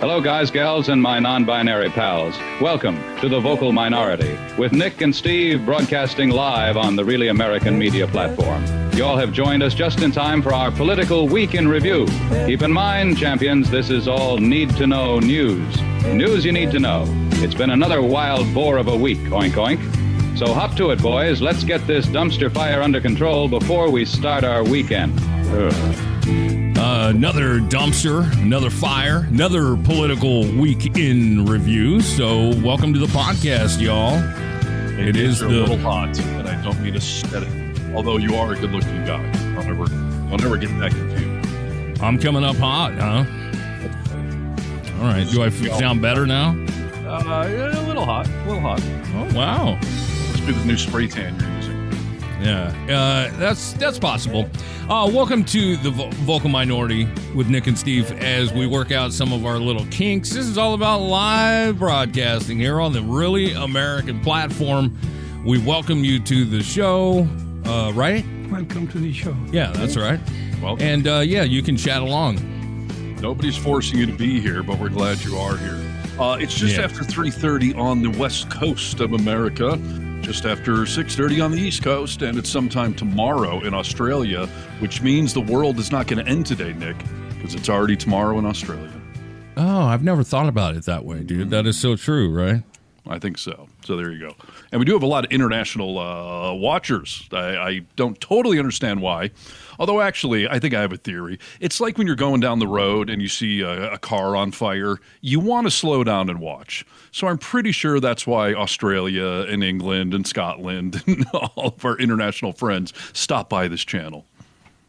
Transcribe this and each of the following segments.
Hello, guys, gals, and my non-binary pals. Welcome to The Vocal Minority, with Nick and Steve broadcasting live on the Really American Media platform. You all have joined us just in time for our Political Week in Review. Keep in mind, champions, this is all need-to-know news. News you need to know. It's been another wild boar of a week, oink oink. So hop to it, boys. Let's get this dumpster fire under control before we start our weekend. Another dumpster, another fire, another political week in review. So welcome to the podcast, y'all. It is a little hot, and I don't mean to set it. Although you are a good-looking guy, I'll never get that confused. I'm coming up hot, huh? All right. Do I sound better now? A little hot. Oh, wow. Must be the new spray tan you're using. Yeah, that's possible. Welcome to the Vocal Minority with Nick and Steve as we work out some of our little kinks. This is all about live broadcasting here on the Really American platform. We welcome you to the show, right? Welcome to the show. Yeah, that's right. Welcome. And you can chat along. Nobody's forcing you to be here, but we're glad you are here. It's just after 3:30 on the west coast of America. Just after 6:30 on the East Coast, and it's sometime tomorrow in Australia, which means the world is not going to end today, Nick, because it's already tomorrow in Australia. Oh, I've never thought about it that way, dude. That is so true, right? I think so. So there you go. And we do have a lot of international watchers. I don't totally understand why. Although, actually, I think I have a theory. It's like when you're going down the road and you see a car on fire, you want to slow down and watch. So I'm pretty sure that's why Australia and England and Scotland and all of our international friends stop by this channel.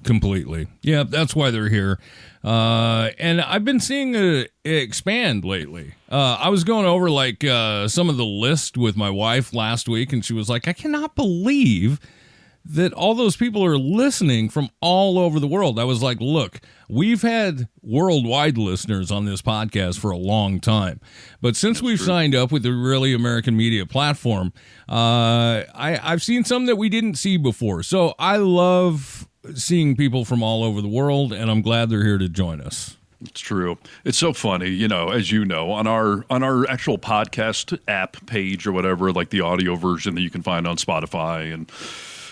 Completely. Yeah, that's why they're here. And I've been seeing it expand lately. I was going over some of the list with my wife last week, and she was like, I cannot believe that all those people are listening from all over the world. I was like, look, we've had worldwide listeners on this podcast for a long time. But since we've signed up with the Really American Media platform, I've seen some that we didn't see before. So I love seeing people from all over the world, and I'm glad they're here to join us. It's true. It's so funny, as you know, on our actual podcast app page or whatever, like the audio version that you can find on Spotify and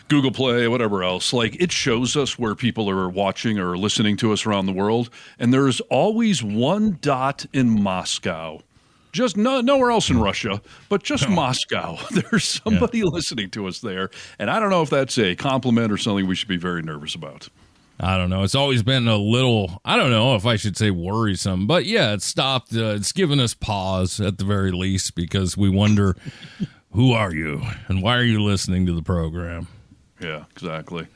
Google Play, whatever else, it shows us where people are watching or listening to us around the world. And there's always one dot in Moscow. Just nowhere else in Russia, but just Moscow. There's somebody listening to us there. And I don't know if that's a compliment or something we should be very nervous about. I don't know. It's always been a little, I don't know if I should say worrisome, but yeah, it stopped. It's given us pause at the very least because we wonder, who are you and why are you listening to the program? Yeah, exactly.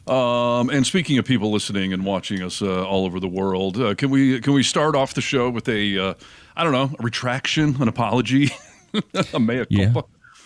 And speaking of people listening and watching us all over the world, can we start off the show with a retraction, an apology, a mea culpa? Yeah,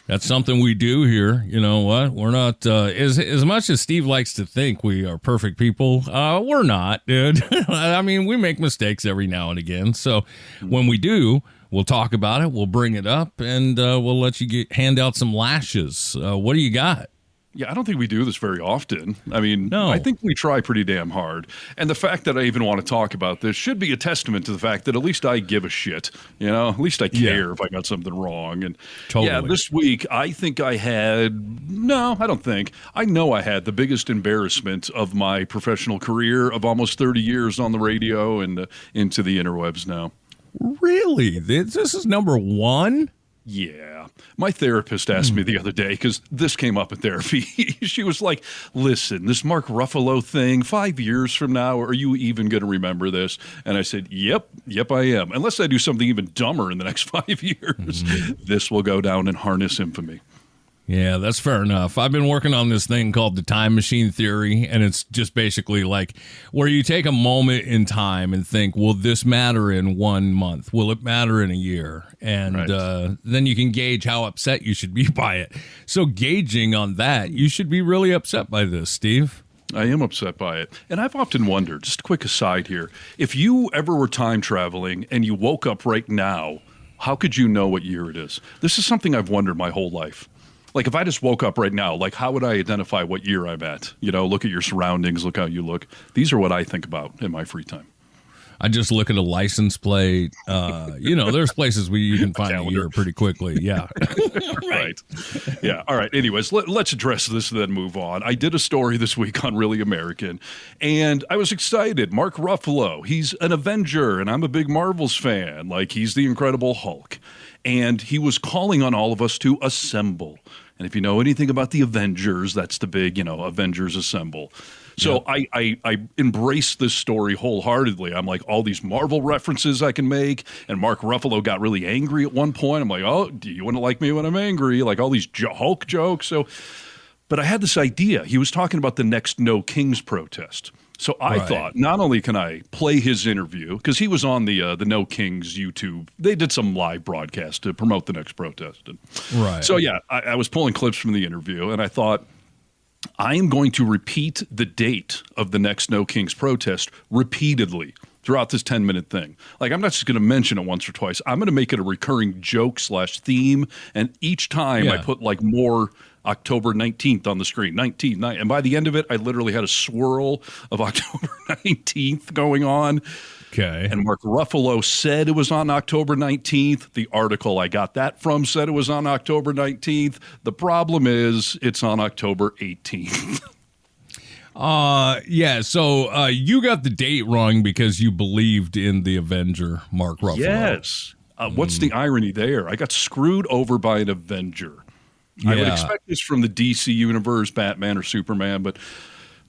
that's something we do here. You know what? We're not as much as Steve likes to think we are perfect people. We're not, dude. I mean, we make mistakes every now and again. So when we do, we'll talk about it. We'll bring it up, and we'll let you hand out some lashes. What do you got? Yeah, I don't think we do this very often. I mean, no. I think we try pretty damn hard. And the fact that I even want to talk about this should be a testament to the fact that at least I give a shit. At least I care if I got something wrong. And totally. This week, I think I had, no, I don't think. I know I had the biggest embarrassment of my professional career of almost 30 years on the radio and into the interwebs now. Really? This is number one? Yeah. My therapist asked me the other day, because this came up in therapy. She was like, listen, this Mark Ruffalo thing, 5 years from now, are you even going to remember this? And I said, yep, I am. Unless I do something even dumber in the next 5 years, this will go down in harness infamy. Yeah, that's fair enough. I've been working on this thing called the time machine theory, and it's just basically like where you take a moment in time and think, will this matter in 1 month? Will it matter in a year? And then you can gauge how upset you should be by it. So gauging on that, you should be really upset by this, Steve. I am upset by it. And I've often wondered, just a quick aside here, if you ever were time traveling and you woke up right now, how could you know what year it is? This is something I've wondered my whole life. Like, if I just woke up right now, how would I identify what year I'm at? Look at your surroundings, look how you look. These are what I think about in my free time. I just look at a license plate. There's places where you can find the year pretty quickly. Yeah. Right. Yeah. All right. Anyways, let's address this and then move on. I did a story this week on Really American, and I was excited. Mark Ruffalo, he's an Avenger, and I'm a big Marvels fan. Like, he's the Incredible Hulk. And he was calling on all of us to assemble. And if you know anything about the Avengers, that's the big, Avengers Assemble. So yeah. I embraced this story wholeheartedly. I'm like, all these Marvel references I can make. And Mark Ruffalo got really angry at one point. I'm like, oh, do you want to like me when I'm angry? Like all these Hulk jokes. But I had this idea. He was talking about the next No Kings protest. So I thought, not only can I play his interview, because he was on the No Kings YouTube. They did some live broadcast to promote the next protest. Right. So, yeah, I was pulling clips from the interview, and I thought, I am going to repeat the date of the next No Kings protest repeatedly throughout this 10-minute thing. Like, I'm not just going to mention it once or twice. I'm going to make it a recurring joke/theme, and each time I put, like, more October 19th on the screen, 19th. And by the end of it, I literally had a swirl of October 19th going on. Okay. And Mark Ruffalo said it was on October 19th. The article I got that from said it was on October 19th. The problem is it's on October 18th. So you got the date wrong because you believed in the Avenger, Mark Ruffalo. Yes. What's the irony there? I got screwed over by an Avenger. Yeah. I would expect this from the DC universe, Batman or Superman, but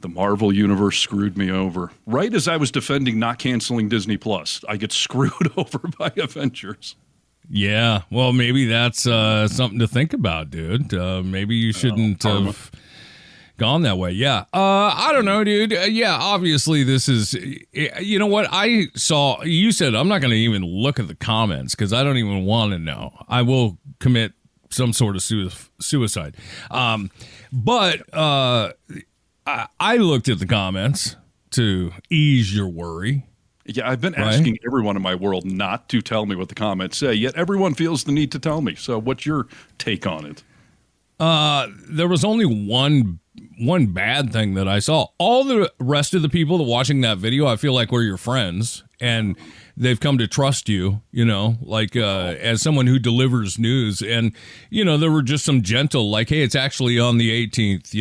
the Marvel universe screwed me over. Right as I was defending not canceling Disney Plus, I get screwed over by Avengers. Yeah, well, maybe that's something to think about, dude. Maybe you shouldn't have gone that way. Yeah. I don't know, dude. Yeah, obviously this is, you know what I saw, you said I'm not going to even look at the comments because I don't even want to know. I will commit some sort of suicide. But I looked at the comments to ease your worry. Yeah, I've been asking everyone in my world not to tell me what the comments say, yet everyone feels the need to tell me. So what's your take on it? There was only one bad thing that I saw. All the rest of the people that watching that video, I feel like we're your friends, and they've come to trust you, as someone who delivers news. And, there were just some gentle, like, hey, it's actually on the 18th,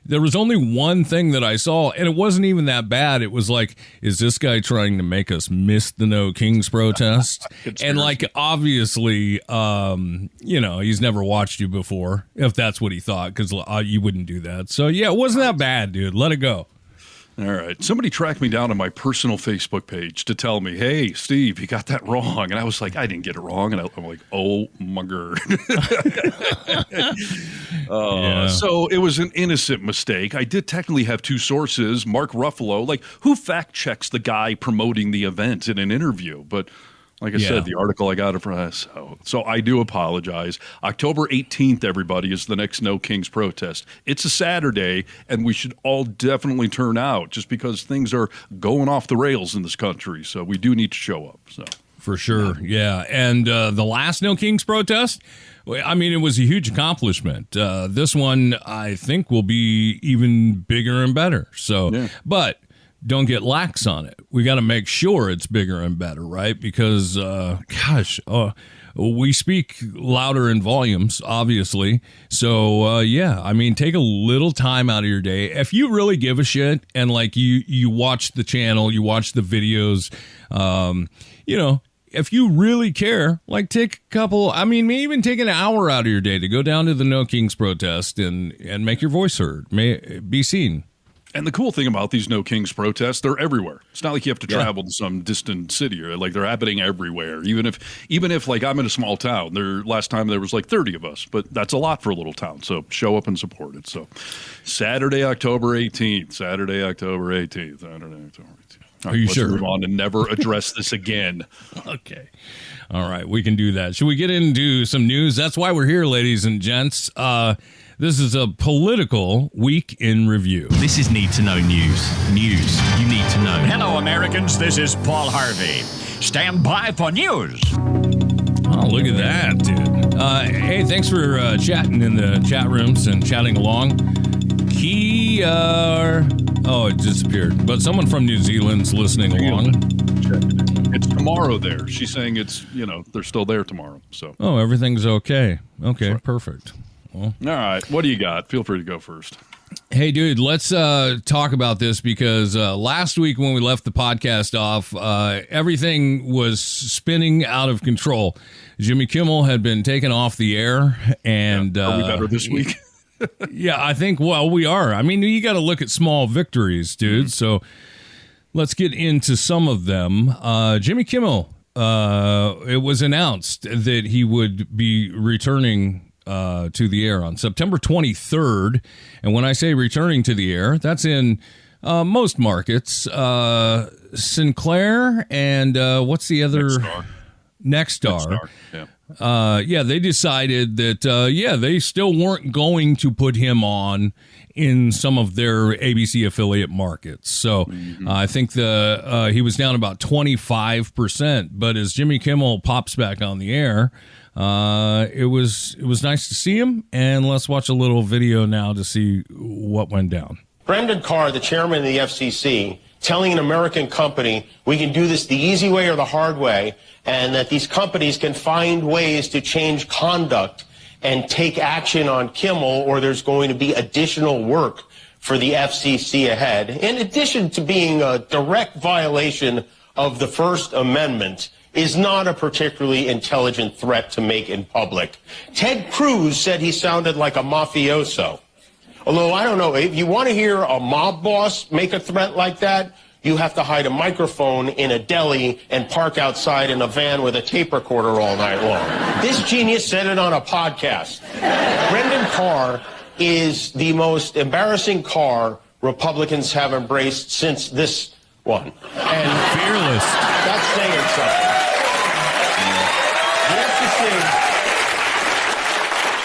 There was only one thing that I saw, and it wasn't even that bad. It was like, is this guy trying to make us miss the No Kings protest? And, obviously, he's never watched you before, if that's what he thought, because you wouldn't do that. So, yeah, it wasn't that bad, dude. Let it go. All right. Somebody tracked me down on my personal Facebook page to tell me, hey, Steve, you got that wrong. And I was like, I didn't get it wrong. And I'm like, oh, my God. So it was an innocent mistake. I did technically have two sources. Mark Ruffalo, who fact checks the guy promoting the event in an interview? But like I said, the article I got it from us. So I do apologize. October 18th, everybody, is the next No Kings protest. It's a Saturday, and we should all definitely turn out just because things are going off the rails in this country. So we do need to show up. So for sure, yeah. And the last No Kings protest, I mean, it was a huge accomplishment. This one, I think, will be even bigger and better. So, but don't get lax on it. We got to make sure it's bigger and better, right? Because, we speak louder in volumes, obviously. So, take a little time out of your day. If you really give a shit and, you watch the channel, you watch the videos, if you really care, take a couple, maybe even take an hour out of your day to go down to the No Kings protest and make your voice heard, be seen. And the cool thing about these No Kings protests, they're everywhere. It's not like you have to travel to some distant city, or they're happening everywhere. Even if I'm in a small town, last time there was 30 of us, but that's a lot for a little town. So show up and support it. So Saturday, October 18th. Are you sure? Let's move on and never address this again. Okay. All right, we can do that. Should we get into some news? That's why we're here, ladies and gents. This is a political week in review. This is Need to Know News. News you need to know. Hello, Americans. This is Paul Harvey. Stand by for news. Oh, look at that, dude. Hey, thanks for chatting in the chat rooms and chatting along. Oh, it disappeared. But someone from New Zealand's listening along. It's tomorrow there. She's saying it's, they're still there tomorrow. So. Oh, everything's okay. Okay, right. Perfect. Well, all right. What do you got? Feel free to go first. Hey, dude, let's talk about this because last week when we left the podcast off, everything was spinning out of control. Jimmy Kimmel had been taken off the air. And are we better this week? Yeah, I think, we are. I mean, you got to look at small victories, dude. Mm-hmm. So let's get into some of them. Jimmy Kimmel, it was announced that he would be returning to the air on September 23rd. And when I say returning to the air, that's in most markets. Sinclair and what's the other? Nexstar. Yeah. They decided that, they still weren't going to put him on in some of their ABC affiliate markets. So I think he was down about 25%. But as Jimmy Kimmel pops back on the air, it was nice to see him. And let's watch a little video now to see what went down. Brendan Carr, the chairman of the FCC, telling an American company we can do this the easy way or the hard way, and that these companies can find ways to change conduct and take action on Kimmel, or there's going to be additional work for the FCC ahead. In addition to being a direct violation of the First Amendment, is not a particularly intelligent threat to make in public. Ted Cruz said he sounded like a mafioso. Although, I don't know, if you want to hear a mob boss make a threat like that, you have to hide a microphone in a deli and park outside in a van with a tape recorder all night long. This genius said it on a podcast. Brendan Carr is the most embarrassing car Republicans have embraced since this one. And fearless. That's saying something.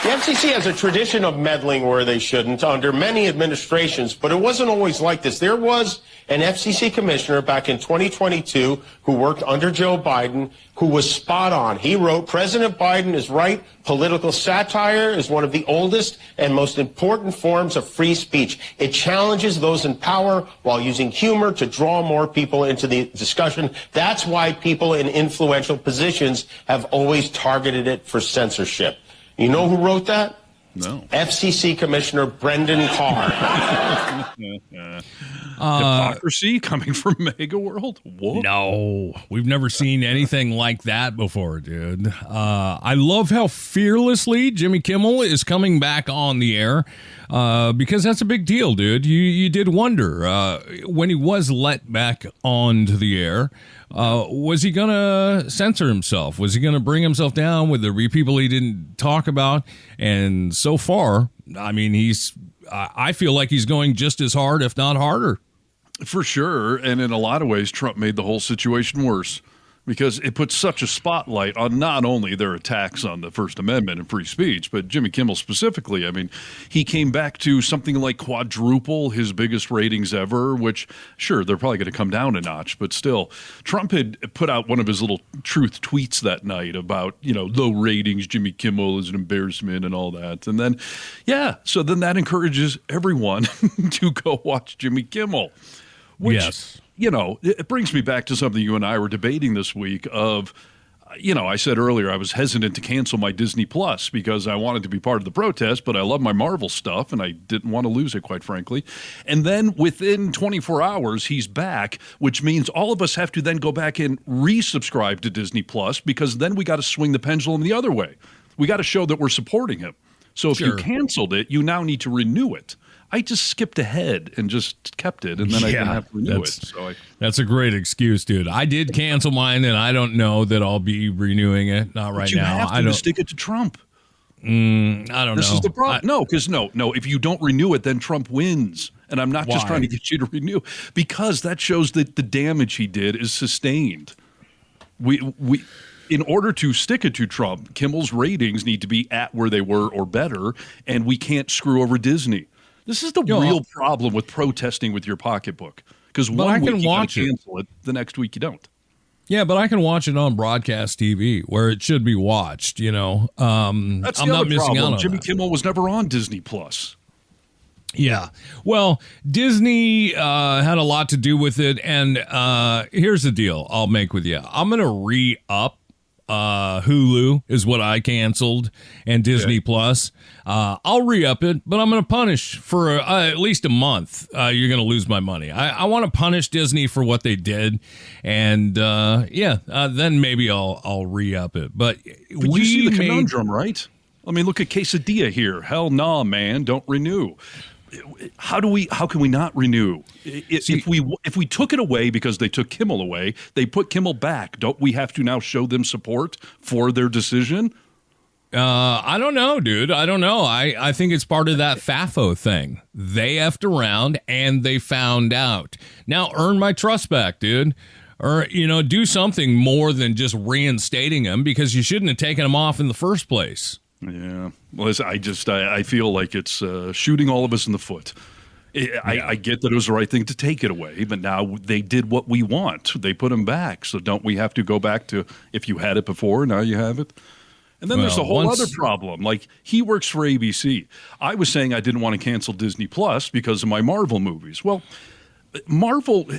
The FCC has a tradition of meddling where they shouldn't under many administrations, but it wasn't always like this. There was an FCC commissioner back in 2022 who worked under Joe Biden who was spot on. He wrote, President Biden is right. Political satire is one of the oldest and most important forms of free speech. It challenges those in power while using humor to draw more people into the discussion. That's why people in influential positions have always targeted it for censorship. You know who wrote that? No. FCC Commissioner Brendan Carr. Hypocrisy coming from MAGA world? Whoa. No, we've never seen anything like that before, dude. I love how fearlessly Jimmy Kimmel is coming back on the air because that's a big deal, dude. You did wonder when he was let back onto the air. Was he going to censor himself? Was he going to bring himself down with the people he didn't talk about? And so far, I mean, I feel like he's going just as hard, if not harder. For sure. And in a lot of ways, Trump made the whole situation worse because it puts such a spotlight on not only their attacks on the First Amendment and free speech, but Jimmy Kimmel specifically. I mean, he came back to something like quadruple his biggest ratings ever, which, sure, they're probably going to come down a notch, but still. Trump had put out one of his little truth tweets that night about, low ratings, Jimmy Kimmel is an embarrassment and all that. And then, so then that encourages everyone to go watch Jimmy Kimmel. Which, yes. It brings me back to something you and I were debating this week of, I said earlier I was hesitant to cancel my Disney Plus because I wanted to be part of the protest, but I love my Marvel stuff and I didn't want to lose it, quite frankly. And then within 24 hours, he's back, which means all of us have to then go back and resubscribe to Disney Plus because then we got to swing the pendulum the other way. We got to show that we're supporting him. So if you canceled it, you now need to renew it. I just skipped ahead and just kept it, and then I didn't have to renew it. So that's a great excuse, dude. I did cancel mine, and I don't know that I'll be renewing it. Not right now. I don't stick it to Trump. I don't know. This is the problem. No. If you don't renew it, then Trump wins. And I'm not just trying to get you to renew because that shows that the damage he did is sustained. We in order to stick it to Trump, Kimmel's ratings need to be at where they were or better, and we can't screw over Disney. This is the real problem with protesting with your pocketbook. Because one week you can cancel it, the next week you don't. Yeah, but I can watch it on broadcast TV where it should be watched, That's I'm not missing out on Jimmy Kimmel was never on Disney Plus. Yeah. Well, Disney had a lot to do with it. And here's the deal I'll make with you. I'm going to re-up Hulu is what I canceled, and Disney Plus. I'll re-up it, but I'm going to punish for at least a month. You're going to lose my money. I want to punish Disney for what they did, and then maybe I'll re-up it. But you see the conundrum, right? I mean, look at Quesadilla here. Hell nah, man, don't renew. How can we not renew? If we took it away because they took Kimmel away, they put Kimmel back. Don't we have to now show them support for their decision? I don't know, dude. I don't know. I think it's part of that FAFO thing. They effed around and they found out. Now earn my trust back, dude. Or, do something more than just reinstating him, because you shouldn't have taken him off in the first place. Yeah. Well, I feel like it's shooting all of us in the foot. I get that it was the right thing to take it away, but now they did what we want. They put him back. So don't we have to go back to, if you had it before, now you have it? And then there's a whole other problem. Like, he works for ABC. I was saying I didn't want to cancel Disney Plus because of my Marvel movies. Well,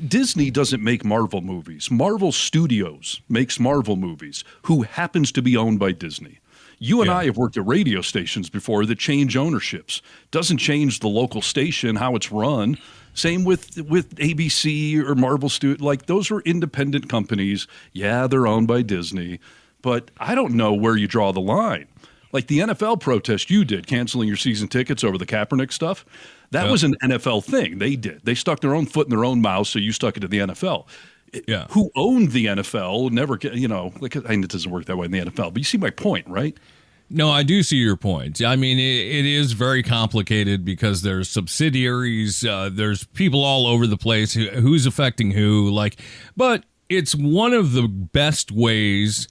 Disney doesn't make Marvel movies. Marvel Studios makes Marvel movies, who happens to be owned by Disney. You and I have worked at radio stations before that change ownerships. Doesn't change the local station, how it's run. Same with ABC or Marvel Studios. Like, those are independent companies. Yeah, they're owned by Disney. But I don't know where you draw the line. Like the NFL protest you did, canceling your season tickets over the Kaepernick stuff. That was an NFL thing they did. They stuck their own foot in their own mouth, so you stuck it to the NFL. Yeah. Who owned the NFL never get, it doesn't work that way in the NFL. But you see my point, right? No, I do see your point. I mean, it is very complicated because there's subsidiaries, there's people all over the place who's affecting who. But it's one of the best ways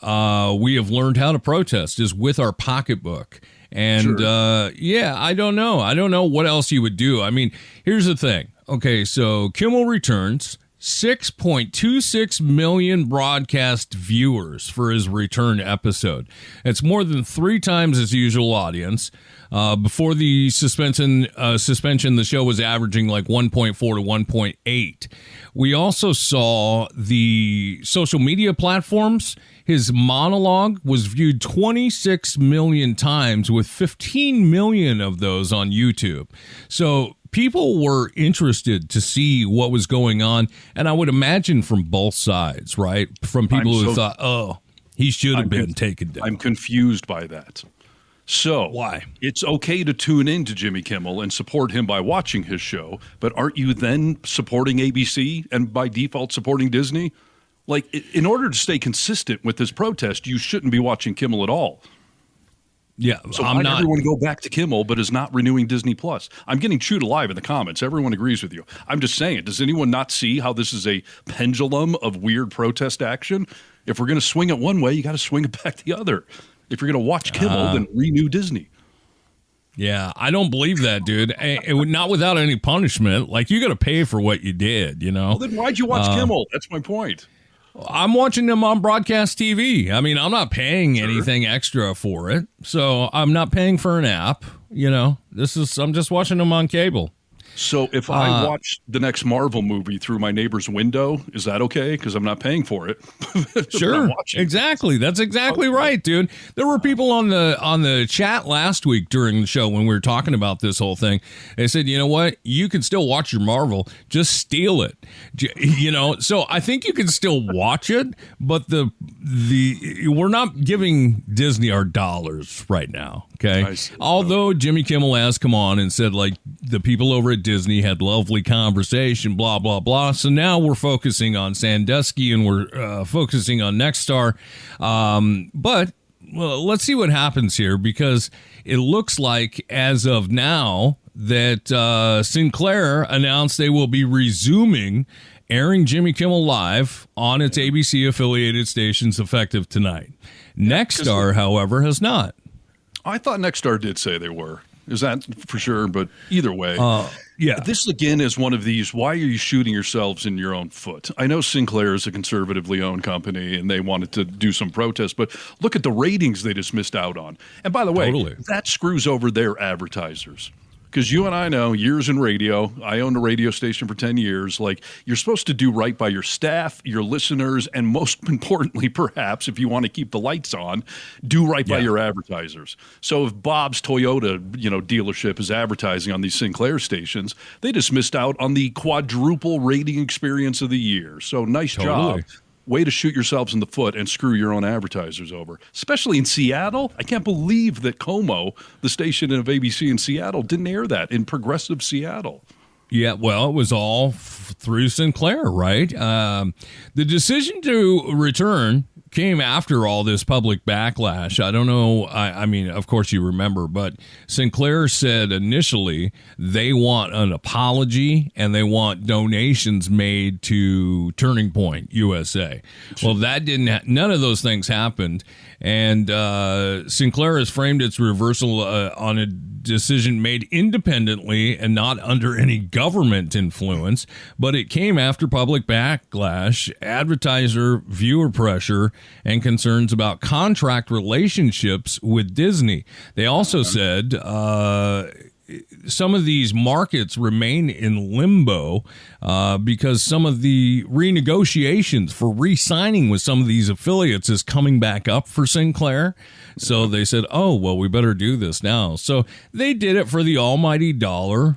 we have learned how to protest is with our pocketbook. And I don't know. I don't know what else you would do. I mean, here's the thing. Okay, so Kimmel returns. 6.26 million broadcast viewers for his return episode. It's more than 3 times his usual audience. Before the suspension, the show was averaging like 1.4 to 1.8. We also saw the social media platforms. His monologue was viewed 26 million times, with 15 million of those on YouTube. So people were interested to see what was going on, and I would imagine from both sides, right? From people who thought, oh, he should have been taken down. I'm confused by that. So why? It's okay to tune in to Jimmy Kimmel and support him by watching his show, but aren't you then supporting ABC and by default supporting Disney? Like, in order to stay consistent with this protest, you shouldn't be watching Kimmel at all. Yeah, so why not everyone go back to Kimmel, but is not renewing Disney Plus? I'm getting chewed alive in the comments. Everyone agrees with you. I'm just saying, does anyone not see how this is a pendulum of weird protest action? If we're going to swing it one way, you got to swing it back the other. If you're going to watch Kimmel, then renew Disney. Yeah, I don't believe that, dude. Not without any punishment. Like, you got to pay for what you did, Well, then why'd you watch Kimmel? That's my point. I'm watching them on broadcast TV. I mean, I'm not paying anything extra for it, so I'm not paying for an app. I'm just watching them on cable. So if I watch the next Marvel movie through my neighbor's window, is that okay? Because I'm not paying for it. Sure, exactly. That's exactly right, dude. There were people on the chat last week during the show when we were talking about this whole thing. They said, you know what? You can still watch your Marvel. Just steal it. So I think you can still watch it, but we're not giving Disney our dollars right now. Okay. Although Jimmy Kimmel has come on and said, like, the people over at Disney had lovely conversation, blah, blah, blah. So now we're focusing on Sandusky and we're focusing on Nexstar. But let's see what happens here, because it looks like as of now that Sinclair announced they will be resuming airing Jimmy Kimmel Live on its ABC affiliated stations effective tonight. Nexstar, however, has not. I thought Nexstar did say they were. Is that for sure? But either way, this again is one of these, why are you shooting yourselves in your own foot? I know Sinclair is a conservatively owned company and they wanted to do some protest, but look at the ratings they just missed out on. And by the way, that screws over their advertisers. Because you and I know, years in radio, I owned a radio station for 10 years, like, you're supposed to do right by your staff, your listeners, and most importantly, perhaps, if you want to keep the lights on, do right by your advertisers. So if Bob's Toyota, dealership is advertising on these Sinclair stations, they just missed out on the quadruple rating experience of the year. So nice job. Way to shoot yourselves in the foot and screw your own advertisers over, especially in Seattle. I can't believe that Como, the station of ABC in Seattle, didn't air that in progressive Seattle. Yeah, well, it was all through Sinclair, right? The decision to return came after all this public backlash. I don't know. I mean, of course you remember, but Sinclair said initially they want an apology and they want donations made to Turning Point USA. Well, that didn't. None of those things happened, and Sinclair has framed its reversal on a decision made independently and not under any government influence, but it came after public backlash, advertiser viewer pressure, and concerns about contract relationships with Disney. They also said some of these markets remain in limbo because some of the renegotiations for re-signing with some of these affiliates is coming back up for Sinclair. So they said, oh, well, we better do this now. So they did it for the almighty dollar,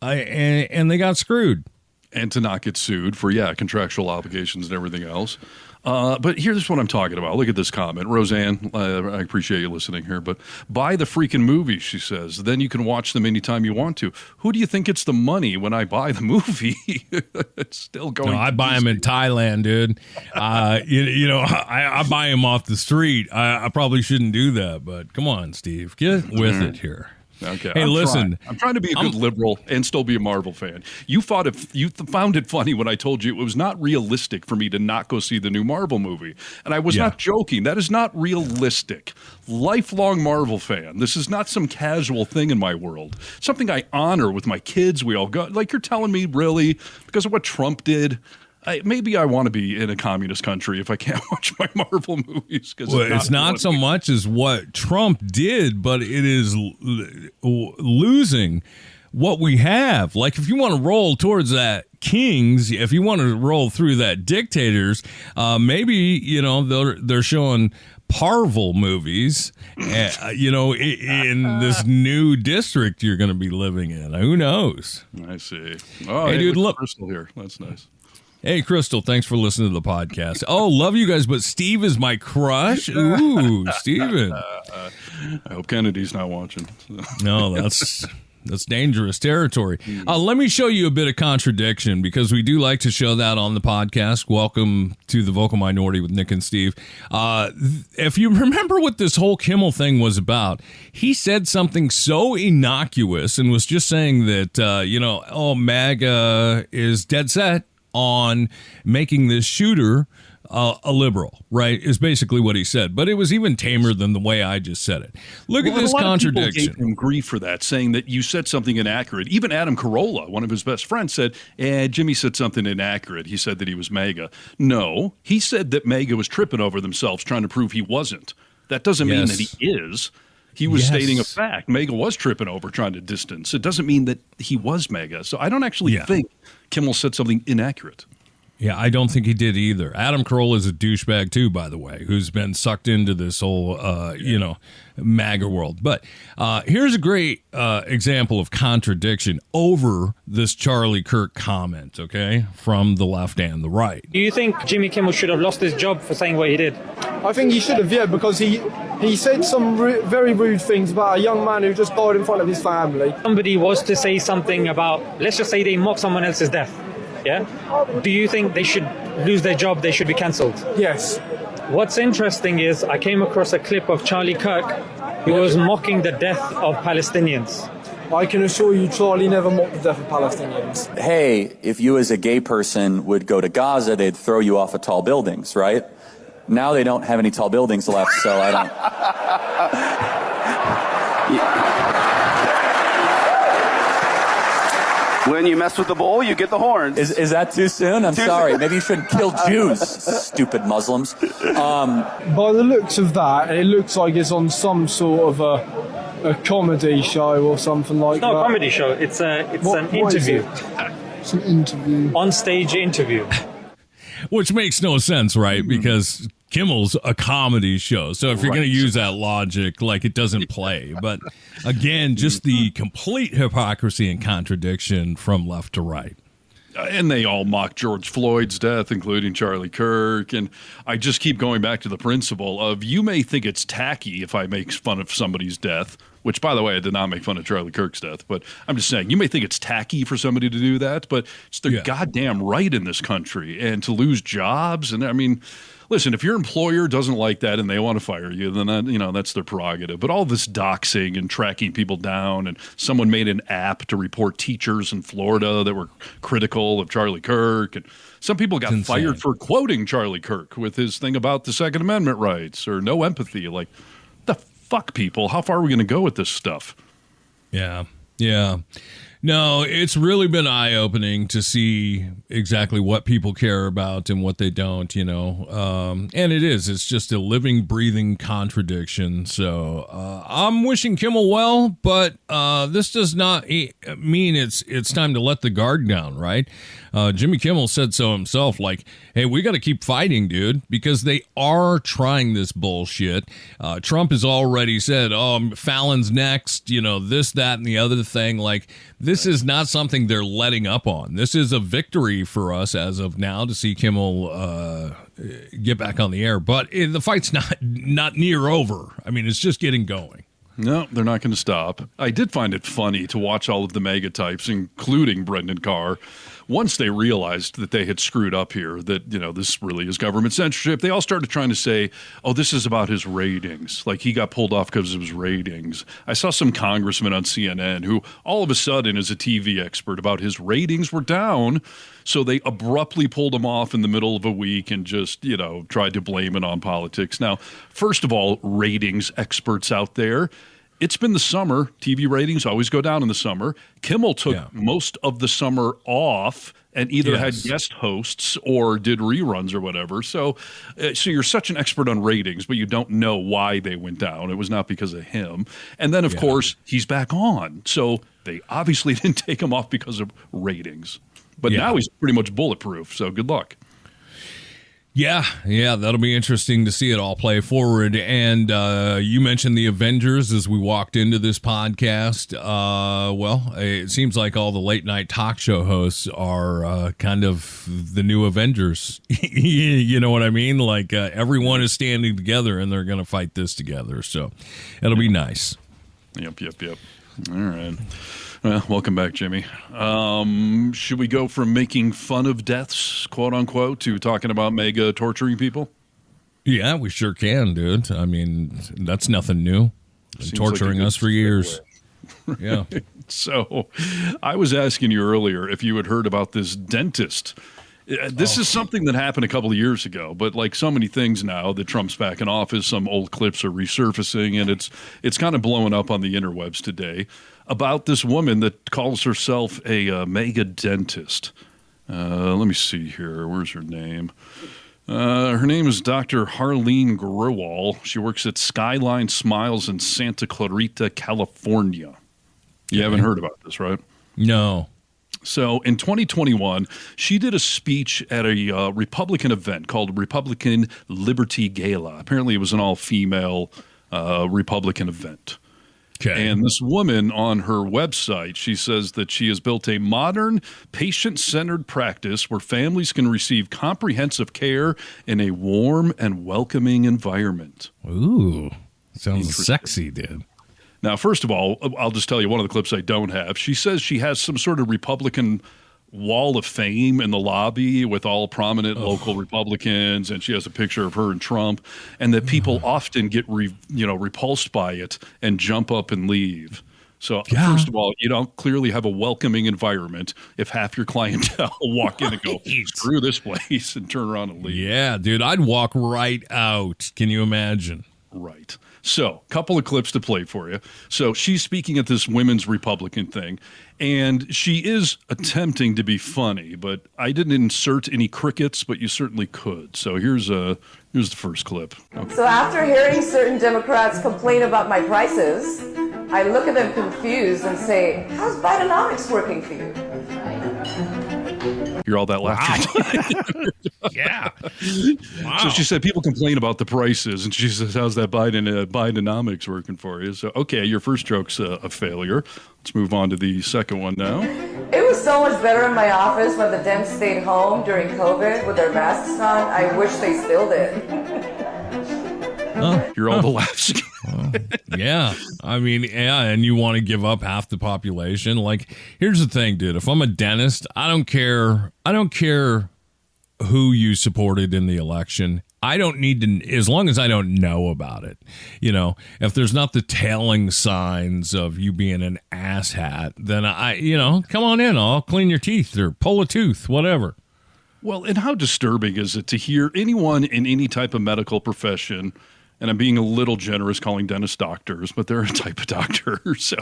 and they got screwed. And to not get sued for, contractual obligations and everything else. But here's what I'm talking about. Look at this comment. Roseanne, I appreciate you listening here, but buy the freaking movies, she says. Then you can watch them anytime you want to. Who do you think gets the money when I buy the movie? It's still going. No, I buy them in Thailand, dude. I buy them off the street. I probably shouldn't do that, but come on, Steve. Get with it here. Okay. Hey, listen. I'm trying to be a good liberal and still be a Marvel fan. You found it funny when I told you it was not realistic for me to not go see the new Marvel movie. And I was not joking. That is not realistic. Lifelong Marvel fan. This is not some casual thing in my world. Something I honor with my kids. We all go. Like, you're telling me, really, because of what Trump did, maybe I want to be in a communist country if I can't watch my Marvel movies. Well, it's not so much as what Trump did, but it is losing what we have. Like, if you want to roll towards that kings, if you want to roll through that dictators, maybe, they're showing Parvel movies, in this new district you're going to be living in. Who knows? I see. Oh, hey, dude, look. Crystal here. That's nice. Hey, Crystal, thanks for listening to the podcast. Oh, love you guys, but Steve is my crush. Ooh, Steven. I hope Kennedy's not watching. No, that's dangerous territory. Let me show you a bit of contradiction, because we do like to show that on the podcast. Welcome to the Vocal Minority with Nick and Steve. If you remember what this whole Kimmel thing was about, he said something so innocuous and was just saying that, MAGA is dead set on making this shooter a liberal, right, is basically what he said. But it was even tamer than the way I just said it. Look at this contradiction. People gave him grief for that, saying that you said something inaccurate. Even Adam Carolla, one of his best friends, said, Jimmy said something inaccurate. He said that he was MAGA. No, he said that MAGA was tripping over themselves trying to prove he wasn't. That doesn't mean that he is. He was stating a fact. MAGA was tripping over trying to distance. It doesn't mean that he was MAGA. So I don't actually think Kimmel said something inaccurate. Yeah, I don't think he did either. Adam Carolla is a douchebag too, by the way, who's been sucked into this whole, MAGA world. But here's a great example of contradiction over this Charlie Kirk comment, okay, from the left and the right. Do you think Jimmy Kimmel should have lost his job for saying what he did? I think he should have, because he said some very rude things about a young man who just died in front of his family. Somebody was to say something about, let's just say they mock someone else's death. Yeah? Do you think they should lose their job, they should be cancelled? Yes. What's interesting is I came across a clip of Charlie Kirk who was mocking the death of Palestinians. I can assure you Charlie never mocked the death of Palestinians. Hey, if you as a gay person would go to Gaza, they'd throw you off of tall buildings, right? Now they don't have any tall buildings left, so I don't... When you mess with the bull, you get the horns. Is that too soon? I'm sorry. Maybe you shouldn't kill Jews, stupid Muslims. By the looks of that, it looks like it's on some sort of a comedy show or something like that. It's not a comedy show. It's an interview. It's an interview. On-stage interview. Which makes no sense, right? Because Kimmel's a comedy show. So if you're going to use that logic, like, it doesn't play. But again, just the complete hypocrisy and contradiction from left to right. And they all mock George Floyd's death, including Charlie Kirk. And I just keep going back to the principle of, you may think it's tacky if I make fun of somebody's death, which, by the way, I did not make fun of Charlie Kirk's death. But I'm just saying, you may think it's tacky for somebody to do that, but it's their goddamn right in this country. And to lose jobs. And I mean, listen, if your employer doesn't like that and they want to fire you, then that's their prerogative. But all this doxing and tracking people down, and someone made an app to report teachers in Florida that were critical of Charlie Kirk, and some people got fired for quoting Charlie Kirk with his thing about the Second Amendment rights or no empathy. Like, the fuck, people, how far are we going to go with this stuff? Yeah. No, it's really been eye-opening to see exactly what people care about and what they don't, and it's just a living, breathing contradiction. So I'm wishing Kimmel well, but this does not mean it's time to let the guard down, right? Jimmy Kimmel said so himself, like, hey, we got to keep fighting, dude, because they are trying this bullshit. Trump has already said, Fallon's next, this, that, and the other thing. Like, this is not something they're letting up on. This is a victory for us as of now to see Kimmel get back on the air. But the fight's not near over. I mean, it's just getting going. No, they're not going to stop. I did find it funny to watch all of the MAGA types, including Brendan Carr, once they realized that they had screwed up here, that, this really is government censorship. They all started trying to say, this is about his ratings. Like, he got pulled off because of his ratings. I saw some congressman on CNN who all of a sudden is a TV expert about his ratings were down. So they abruptly pulled him off in the middle of a week and just, tried to blame it on politics. Now, first of all, ratings experts out there, it's been the summer. TV ratings always go down in the summer. Kimmel took most of the summer off and either had guest hosts or did reruns or whatever. So you're such an expert on ratings, but you don't know why they went down. It was not because of him. And then, of course, he's back on. So they obviously didn't take him off because of ratings. But now he's pretty much bulletproof, so good luck. Yeah, that'll be interesting to see it all play forward. And you mentioned the Avengers as we walked into this podcast. Well, it seems like all the late night talk show hosts are kind of the new Avengers. You know what I mean? Like everyone is standing together and they're going to fight this together. So it'll be nice. Yep. All right. Well, welcome back, Jimmy. Should we go from making fun of deaths, quote unquote, to talking about MAGA torturing people? Yeah, we sure can, dude. I mean, that's nothing new. Been torturing us for years. Yeah. So I was asking you earlier if you had heard about this dentist. This is something that happened a couple of years ago, but like so many things now that Trump's back in office, some old clips are resurfacing, and it's kind of blowing up on the interwebs today about this woman that calls herself a MAGA dentist. Let me see here. Where's her name? Her name is Dr. Harleen Grewal. She works at Skyline Smiles in Santa Clarita, California. You haven't heard about this, right? No. So in 2021, she did a speech at a Republican event called Republican Liberty Gala. Apparently it was an all-female Republican event. Okay. And this woman on her website, she says that she has built a modern, patient-centered practice where families can receive comprehensive care in a warm and welcoming environment. Ooh, sounds sexy, dude. Now, first of all, I'll just tell you one of the clips I don't have. She says she has some sort of Republican wall of fame in the lobby with all prominent local Republicans, and she has a picture of her and Trump, and that people often get repulsed by it and jump up and leave. So first of all, you don't clearly have a welcoming environment if half your clientele walk in and go, screw this place, and turn around and leave. Yeah, dude, I'd walk right out. Can you imagine? Right. So, couple of clips to play for you. So, she's speaking at this women's Republican thing, and she is attempting to be funny, but I didn't insert any crickets, but you certainly could. So, here's the first clip. Okay. So, after hearing certain Democrats complain about my prices, I look at them confused and say, how's Bidenomics working for you? You're all that laughter. Yeah. Wow. So she said people complain about the prices, and she says, how's that Bidenomics working for you? So, okay, your first joke's a failure. Let's move on to the second one now. It was so much better in my office when the Dems stayed home during COVID with their masks on. I wish they still did. You're all the laughs. Yeah. I mean, yeah, and you want to give up half the population. Like, here's the thing, dude. If I'm a dentist, I don't care who you supported in the election. I don't need to, as long as I don't know about it. You know, if there's not the tailing signs of you being an asshat, then come on in. I'll clean your teeth or pull a tooth, whatever. Well, and how disturbing is it to hear anyone in any type of medical profession, and I'm being a little generous calling dentists doctors, but they're a type of doctor. So,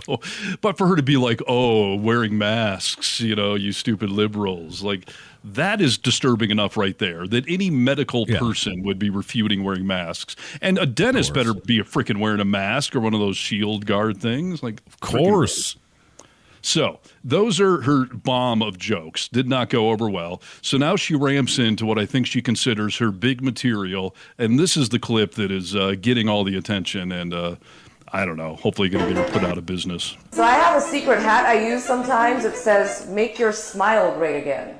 but for her to be like, oh, wearing masks, you stupid liberals, like that is disturbing enough right there that any medical person would be refuting wearing masks. And a dentist better be a freaking wearing a mask or one of those shield guard things. Like, of course. So those are her bomb of jokes. Did not go over well. So now she ramps into what I think she considers her big material. And this is the clip that is getting all the attention. And I don't know, hopefully going to get her put out of business. So I have a secret hat I use sometimes. It says, make your smile great again.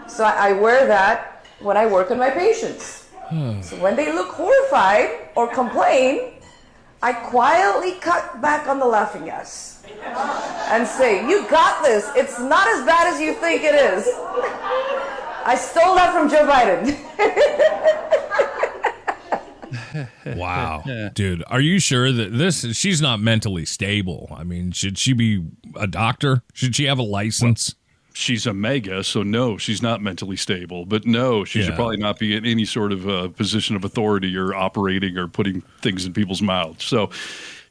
So I wear that when I work on my patients. So when they look horrified or complain, I quietly cut back on the laughing gas. And say, you got this. It's not as bad as you think it is. I stole that from Joe Biden. Wow. Dude, are you sure that she's not mentally stable? I mean, should she be a doctor? Should she have a license? Well, she's a MAGA, so no, she's not mentally stable. But no, she should probably not be in any sort of position of authority or operating or putting things in people's mouths. So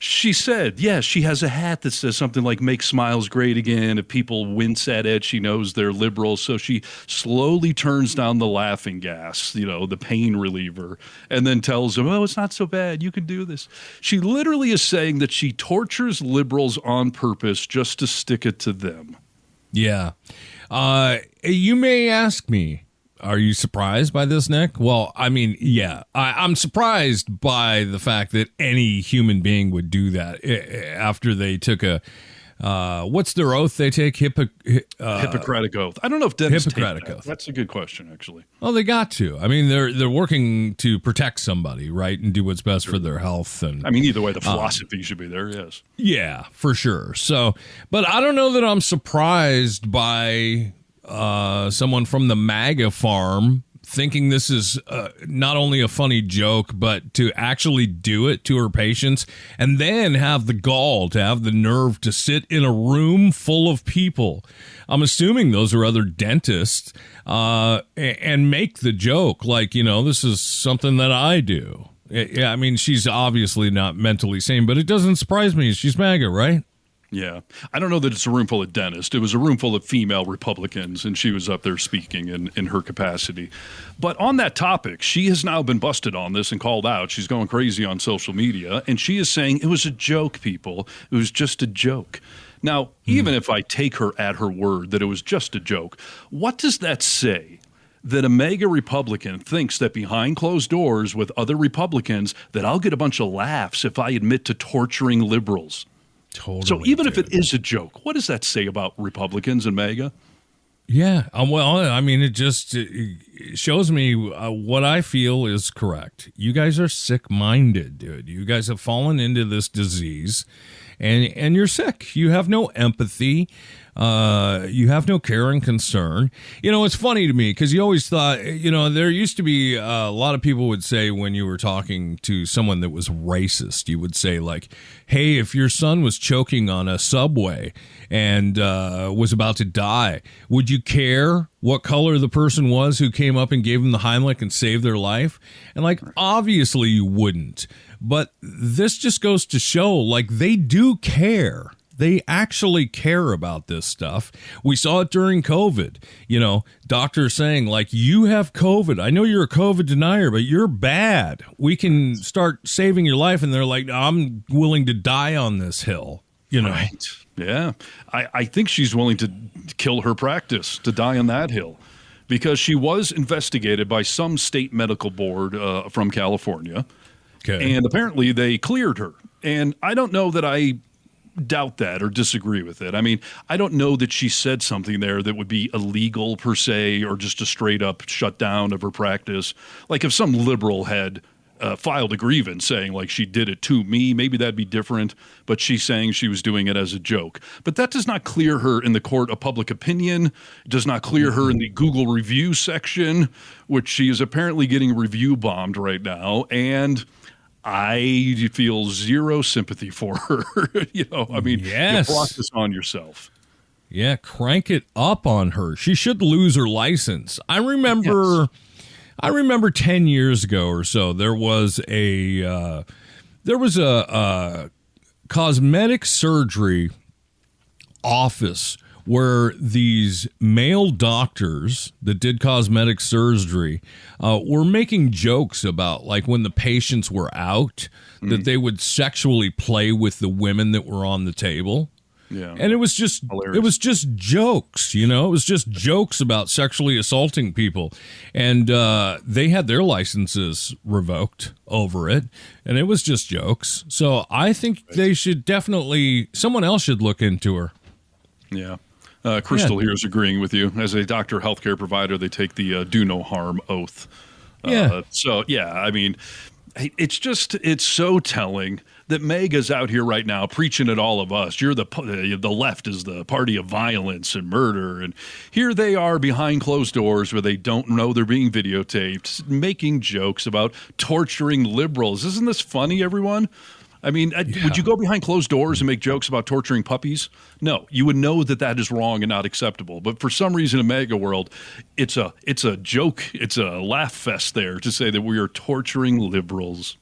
she said, she has a hat that says something like make smiles great again. If people wince at it, she knows they're liberal. So she slowly turns down the laughing gas, the pain reliever, and then tells them, oh, it's not so bad. You can do this. She literally is saying that she tortures liberals on purpose just to stick it to them. Yeah. You may ask me, are you surprised by this, Nick? Well, I mean, yeah, I'm surprised by the fact that any human being would do that after they took what's their oath they take? Hippocratic oath. I don't know if dentists Hippocratic take that. oath. That's a good question, actually. Well, they got to. I mean, they're working to protect somebody, right, and do what's best for their health. And I mean, either way, the philosophy should be there. Yes. Yeah, for sure. So, but I don't know that I'm surprised by someone from the MAGA farm thinking this is not only a funny joke, but to actually do it to her patients and then have the gall to have the nerve to sit in a room full of people. I'm assuming those are other dentists and make the joke like, this is something that I do. Yeah, I mean, she's obviously not mentally sane, but it doesn't surprise me. She's MAGA, right? Yeah. I don't know that it's a room full of dentists. It was a room full of female Republicans, and she was up there speaking in her capacity. But on that topic, she has now been busted on this and called out. She's going crazy on social media, and she is saying it was a joke, people. It was just a joke. Now, even if I take her at her word that it was just a joke, what does that say? That a MAGA Republican thinks that behind closed doors with other Republicans that I'll get a bunch of laughs if I admit to torturing liberals. Totally. So even if it is a joke, what does that say about Republicans and MAGA? Yeah. Well, I mean, it shows me what I feel is correct. You guys are sick-minded, dude. You guys have fallen into this disease, and you're sick. You have no empathy. You have no care and concern. It's funny to me because you always thought, there used to be a lot of people would say when you were talking to someone that was racist, you would say like, hey, if your son was choking on a subway and was about to die, would you care what color the person was who came up and gave them the Heimlich and saved their life? And like, obviously you wouldn't. But this just goes to show like they do care. They actually care about this stuff. We saw it during COVID. You know, doctors saying, like, you have COVID. I know you're a COVID denier, but you're bad. We can start saving your life. And they're like, no, I'm willing to die on this hill. You know? Right. Yeah. I think she's willing to kill her practice, to die on that hill, because she was investigated by some state medical board from California. Okay. And apparently they cleared her. And I don't know that I doubt that or disagree with it. I mean, I don't know that she said something there that would be illegal per se, or just a straight up shutdown of her practice. Like if some liberal had filed a grievance saying like she did it to me, maybe that'd be different, but she's saying she was doing it as a joke. But that does not clear her in the court of public opinion. It does not clear her in the Google review section, which she is apparently getting review bombed right now. And I feel zero sympathy for her. You know, I mean, yes. You brought this on yourself. Yeah, crank it up on her. She should lose her license. I remember 10 years ago or so, there was a cosmetic surgery office where these male doctors that did cosmetic surgery were making jokes about, like, when the patients were out, that they would sexually play with the women that were on the table. Yeah. And it was just jokes, you know, it was just jokes about sexually assaulting people. And they had their licenses revoked over it. And it was just jokes. So I think they should someone else should look into her. Yeah. Crystal here is agreeing with you. As a doctor, healthcare provider, they take the do no harm oath. So, yeah, I mean, it's so telling that MAGA's out here right now preaching at all of us. The left is the party of violence and murder. And here they are behind closed doors where they don't know they're being videotaped, making jokes about torturing liberals. Isn't this funny, everyone? I mean, would you go behind closed doors and make jokes about torturing puppies? No, you would know that that is wrong and not acceptable. But for some reason in MAGA world, it's a joke. It's a laugh fest there to say that we are torturing liberals.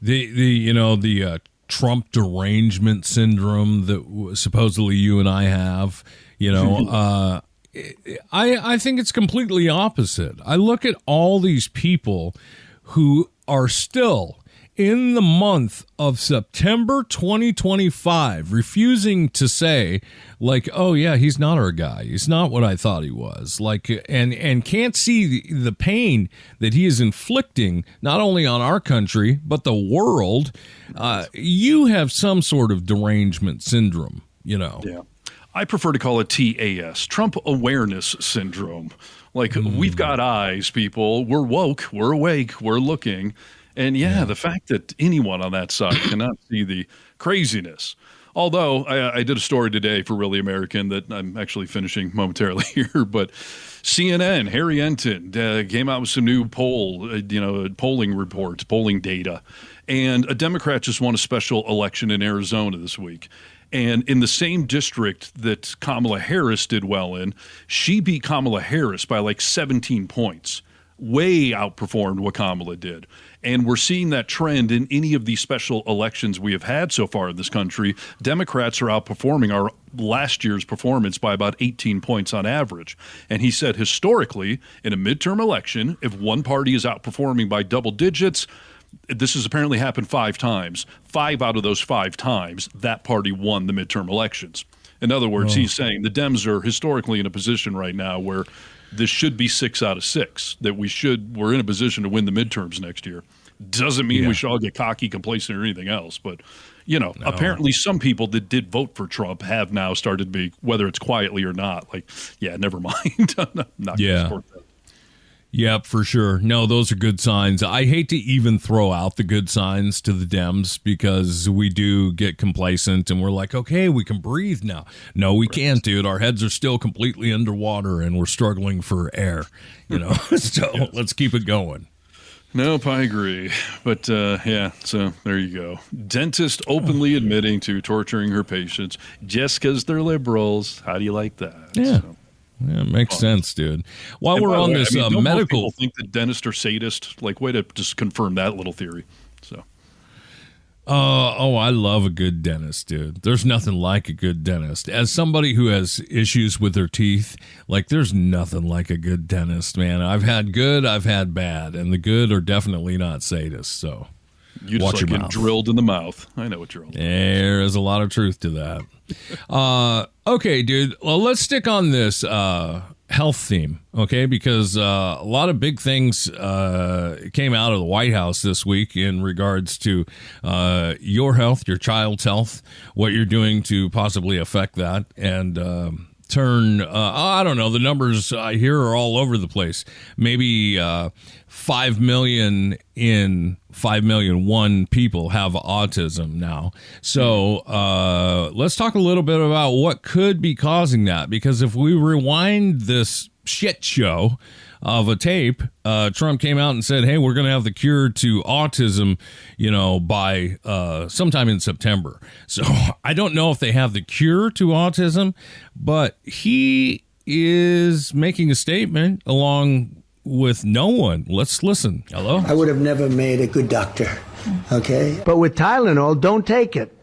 The Trump derangement syndrome that supposedly you and I have, you know, I think it's completely opposite. I look at all these people who are still in the month of September 2025 refusing to say, like, oh yeah, he's not our guy, he's not what I thought he was, like, and can't see the pain that he is inflicting not only on our country but the world. You have some sort of derangement syndrome, you know. Yeah, I prefer to call it TAS, Trump Awareness Syndrome. Like, we've got eyes, people, we're woke, we're awake, we're looking. And the fact that anyone on that side cannot see the craziness. Although I did a story today for Really American that I'm actually finishing momentarily here, but CNN, Harry Enton came out with some new polling reports, polling data, and a Democrat just won a special election in Arizona this week. And in the same district that Kamala Harris did well in, she beat Kamala Harris by like 17 points. Way outperformed what Kamala did. And we're seeing that trend in any of these special elections we have had so far in this country. Democrats are outperforming our last year's performance by about 18 points on average. And he said historically, in a midterm election, if one party is outperforming by double digits, this has apparently happened 5 times. 5 out of those 5 times, that party won the midterm elections. In other words, he's saying the Dems are historically in a position right now where this should be 6 out of 6, that we're in a position to win the midterms next year. Doesn't mean we should all get cocky, complacent, or anything else. But, apparently some people that did vote for Trump have now started to be, whether it's quietly or not, like, never mind. I'm not going to support that. Yep, for sure. No, those are good signs. I hate to even throw out the good signs to the Dems because we do get complacent and we're like, okay, we can breathe now. No, we can't, dude. Our heads are still completely underwater and we're struggling for air, so let's keep it going. Nope, I agree. But, so there you go. Dentist openly admitting to torturing her patients just because they're liberals. How do you like that? Yeah. Yeah, it makes sense, dude. While we're on this don't medical, most people think that dentists are sadists. Like, way to just confirm that little theory. So, I love a good dentist, dude. There's nothing like a good dentist. As somebody who has issues with their teeth, like there's nothing like a good dentist, man. I've had good, I've had bad, and the good are definitely not sadists. So you just watch like your getting mouth. drilled in the mouth. I know what you're all about. There is a lot of truth to that. Okay, dude. Well, let's stick on this health theme, okay? Because a lot of big things came out of the White House this week in regards to your health, your child's health, what you're doing to possibly affect that, and turn, I don't know, the numbers I hear are all over the place. Maybe 5 million in 5,000,001 people have autism now. So let's talk a little bit about what could be causing that, because if we rewind this shit show of a tape, Trump came out and said, hey, we're going to have the cure to autism, by sometime in September. So I don't know if they have the cure to autism, but he is making a statement along with no one. Let's listen. Hello? I would have never made a good doctor, okay? But with Tylenol, don't take it.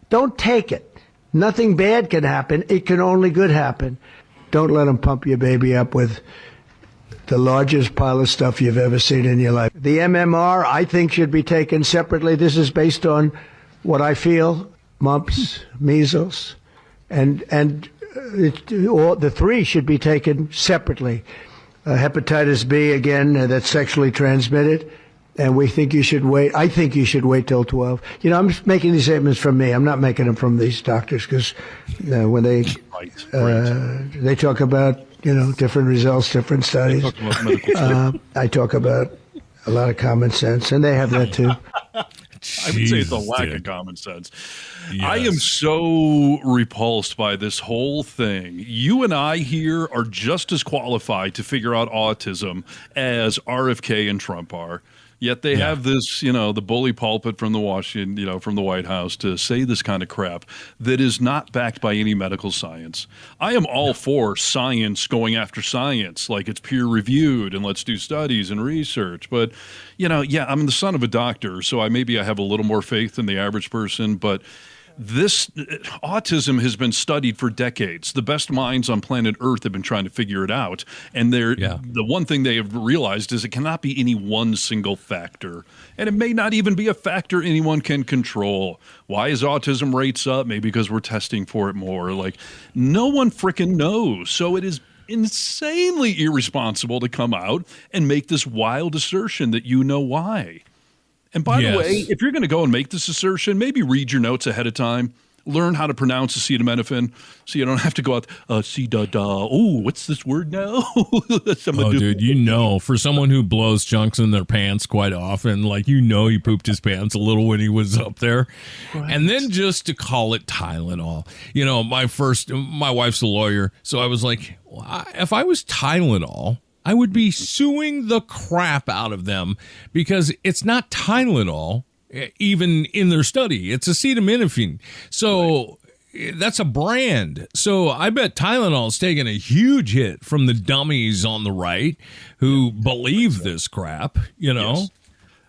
Don't take it. Nothing bad can happen. It can only good happen. Don't let them pump your baby up with the largest pile of stuff you've ever seen in your life. The MMR, I think, should be taken separately. This is based on what I feel, mumps, measles, and all the three should be taken separately. Hepatitis B, again, that's sexually transmitted, and we think you should wait. I think you should wait till 12. I'm just making these statements from me. I'm not making them from these doctors, because when they talk about, different results, different studies, I talk about a lot of common sense, and they have that too. I would say it's a lack of common sense. Yes. I am so repulsed by this whole thing. You and I here are just as qualified to figure out autism as RFK and Trump are. Yet they have this, the bully pulpit from the Washington, from the White House to say this kind of crap that is not backed by any medical science. I am all for science going after science, like it's peer reviewed and let's do studies and research. But, I'm the son of a doctor, so I have a little more faith than the average person. But this autism has been studied for decades. The best minds on planet Earth have been trying to figure it out. And the one thing they have realized is it cannot be any one single factor. And it may not even be a factor anyone can control. Why is autism rates up? Maybe because we're testing for it more. Like, no one frickin' knows. So it is insanely irresponsible to come out and make this wild assertion that you know why. And by the way, if you're going to go and make this assertion, maybe read your notes ahead of time. Learn how to pronounce acetaminophen so you don't have to go out, what's this word now? Dude, for someone who blows chunks in their pants quite often, he pooped his pants a little when he was up there. Right. And then just to call it Tylenol. My wife's a lawyer, so I was like, if I was Tylenol, I would be suing the crap out of them, because it's not Tylenol, even in their study. It's acetaminophen. So that's a brand. So I bet Tylenol's taking a huge hit from the dummies on the right who believe this crap, Yes.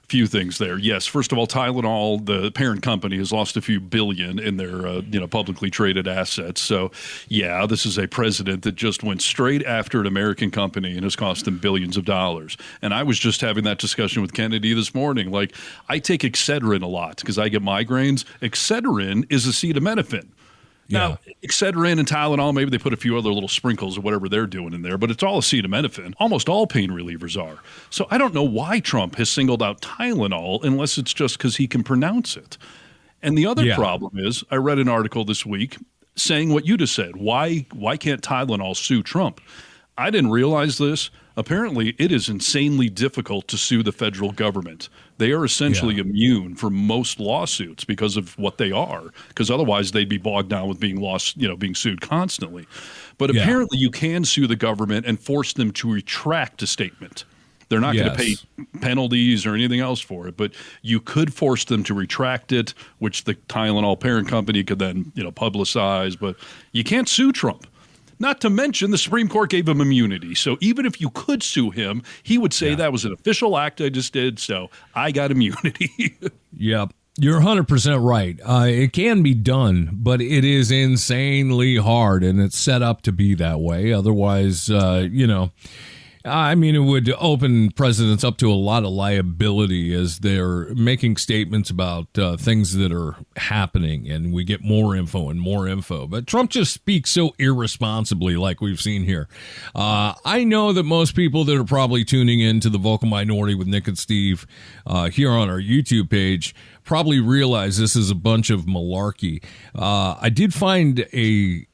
Few things there. Yes, first of all, Tylenol, the parent company, has lost a few billion in their publicly traded assets. So, this is a president that just went straight after an American company and has cost them billions of dollars. And I was just having that discussion with Kennedy this morning. Like, I take Excedrin a lot because I get migraines. Excedrin is acetaminophen. Now, Excedrin and Tylenol, maybe they put a few other little sprinkles or whatever they're doing in there, but it's all acetaminophen. Almost all pain relievers are. So I don't know why Trump has singled out Tylenol unless it's just because he can pronounce it. And the other problem is, I read an article this week saying what you just said. Why can't Tylenol sue Trump? I didn't realize this. Apparently, it is insanely difficult to sue the federal government. They are essentially immune from most lawsuits because of what they are, because otherwise they'd be bogged down with being sued constantly. But apparently you can sue the government and force them to retract a statement. They're not going to pay penalties or anything else for it, but you could force them to retract it, which the Tylenol parent company could then, publicize. But you can't sue Trump. Not to mention the Supreme Court gave him immunity. So even if you could sue him, he would say that was an official act I just did, so I got immunity. Yep. You're 100% right. It can be done, but it is insanely hard, and it's set up to be that way. Otherwise, it would open presidents up to a lot of liability as they're making statements about things that are happening, and we get more info and more info. But Trump just speaks so irresponsibly, like we've seen here. I know that most people that are probably tuning in to the Vocal Minority with Nick and Steve here on our YouTube page probably realize this is a bunch of malarkey. I did find a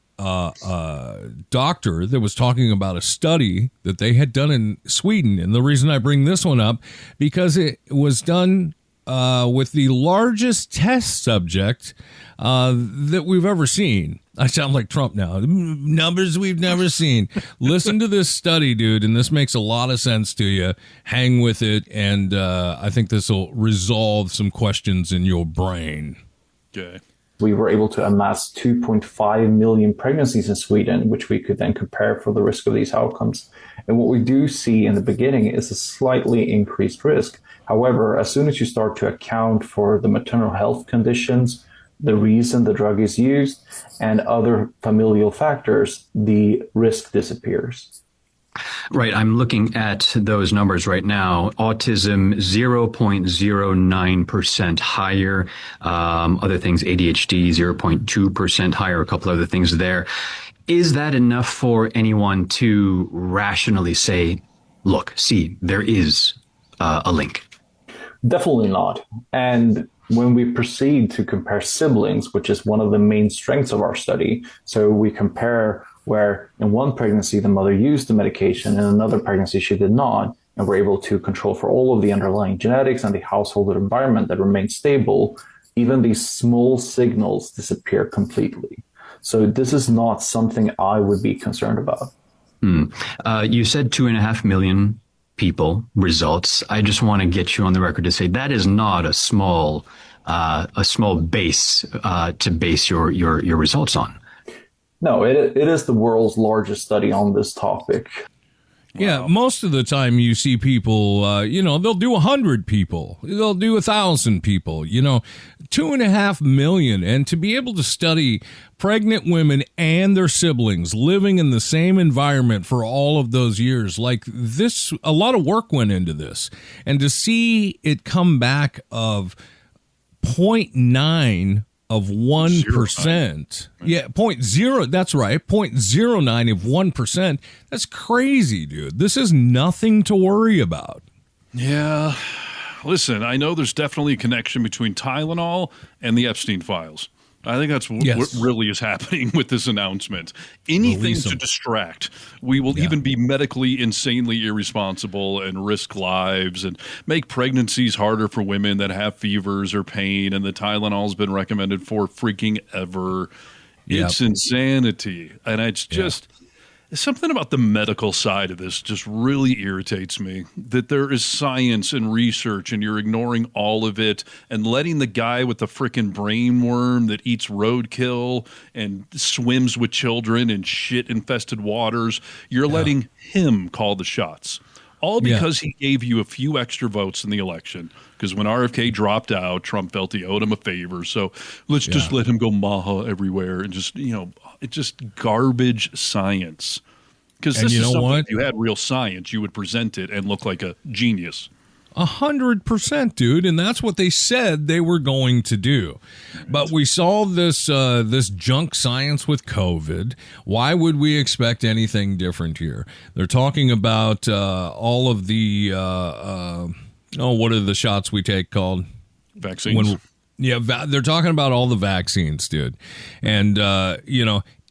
doctor that was talking about a study that they had done in Sweden. And the reason I bring this one up, because it was done with the largest test subject that we've ever seen. I sound like Trump now. Numbers we've never seen. Listen to this study, dude, and this makes a lot of sense to you. Hang with it, and I think this will resolve some questions in your brain. Okay. We were able to amass 2.5 million pregnancies in Sweden, which we could then compare for the risk of these outcomes. And what we do see in the beginning is a slightly increased risk. However, as soon as you start to account for the maternal health conditions, the reason the drug is used, and other familial factors, the risk disappears. Right. I'm looking at those numbers right now. Autism, 0.09% higher. Other things, ADHD, 0.2% higher. A couple other things there. Is that enough for anyone to rationally say, look, see, there is a link? Definitely not. And when we proceed to compare siblings, which is one of the main strengths of our study, so we compare where in one pregnancy the mother used the medication, in another pregnancy she did not, and we're able to control for all of the underlying genetics and the household environment that remains stable, even these small signals disappear completely. So this is not something I would be concerned about. You said 2.5 million people results. I just want to get you on the record to say that is not a small base to base your results on. No, it is the world's largest study on this topic. Yeah, most of the time you see people, they'll do 100 people, they'll do 1,000 people, 2.5 million. And to be able to study pregnant women and their siblings living in the same environment for all of those years, like this, a lot of work went into this. And to see it come back of 0.9 of 1%. Yeah, 0.0. That's right. 0.09 of 1%. That's crazy, dude. This is nothing to worry about. Yeah. Listen, I know there's definitely a connection between Tylenol and the Epstein files. I think that's what really is happening with this announcement. Anything to distract. We will even be medically insanely irresponsible and risk lives and make pregnancies harder for women that have fevers or pain, and the Tylenol's been recommended for freaking ever. It's insanity. And it's just something about the medical side of this just really irritates me, that there is science and research and you're ignoring all of it and letting the guy with the freaking brain worm that eats roadkill and swims with children in shit-infested waters, you're letting him call the shots. All because he gave you a few extra votes in the election. Because when RFK dropped out, Trump felt he owed him a favor. So let's just let him go maha everywhere and just, it's just garbage science. Because this is something, if you had real science, you would present it and look like a genius. 100%, dude, and that's what they said they were going to do. But we saw this junk science with COVID. Why would we expect anything different here? They're talking about all of the what are the shots we take called? Vaccines. They're talking about all the vaccines, dude. And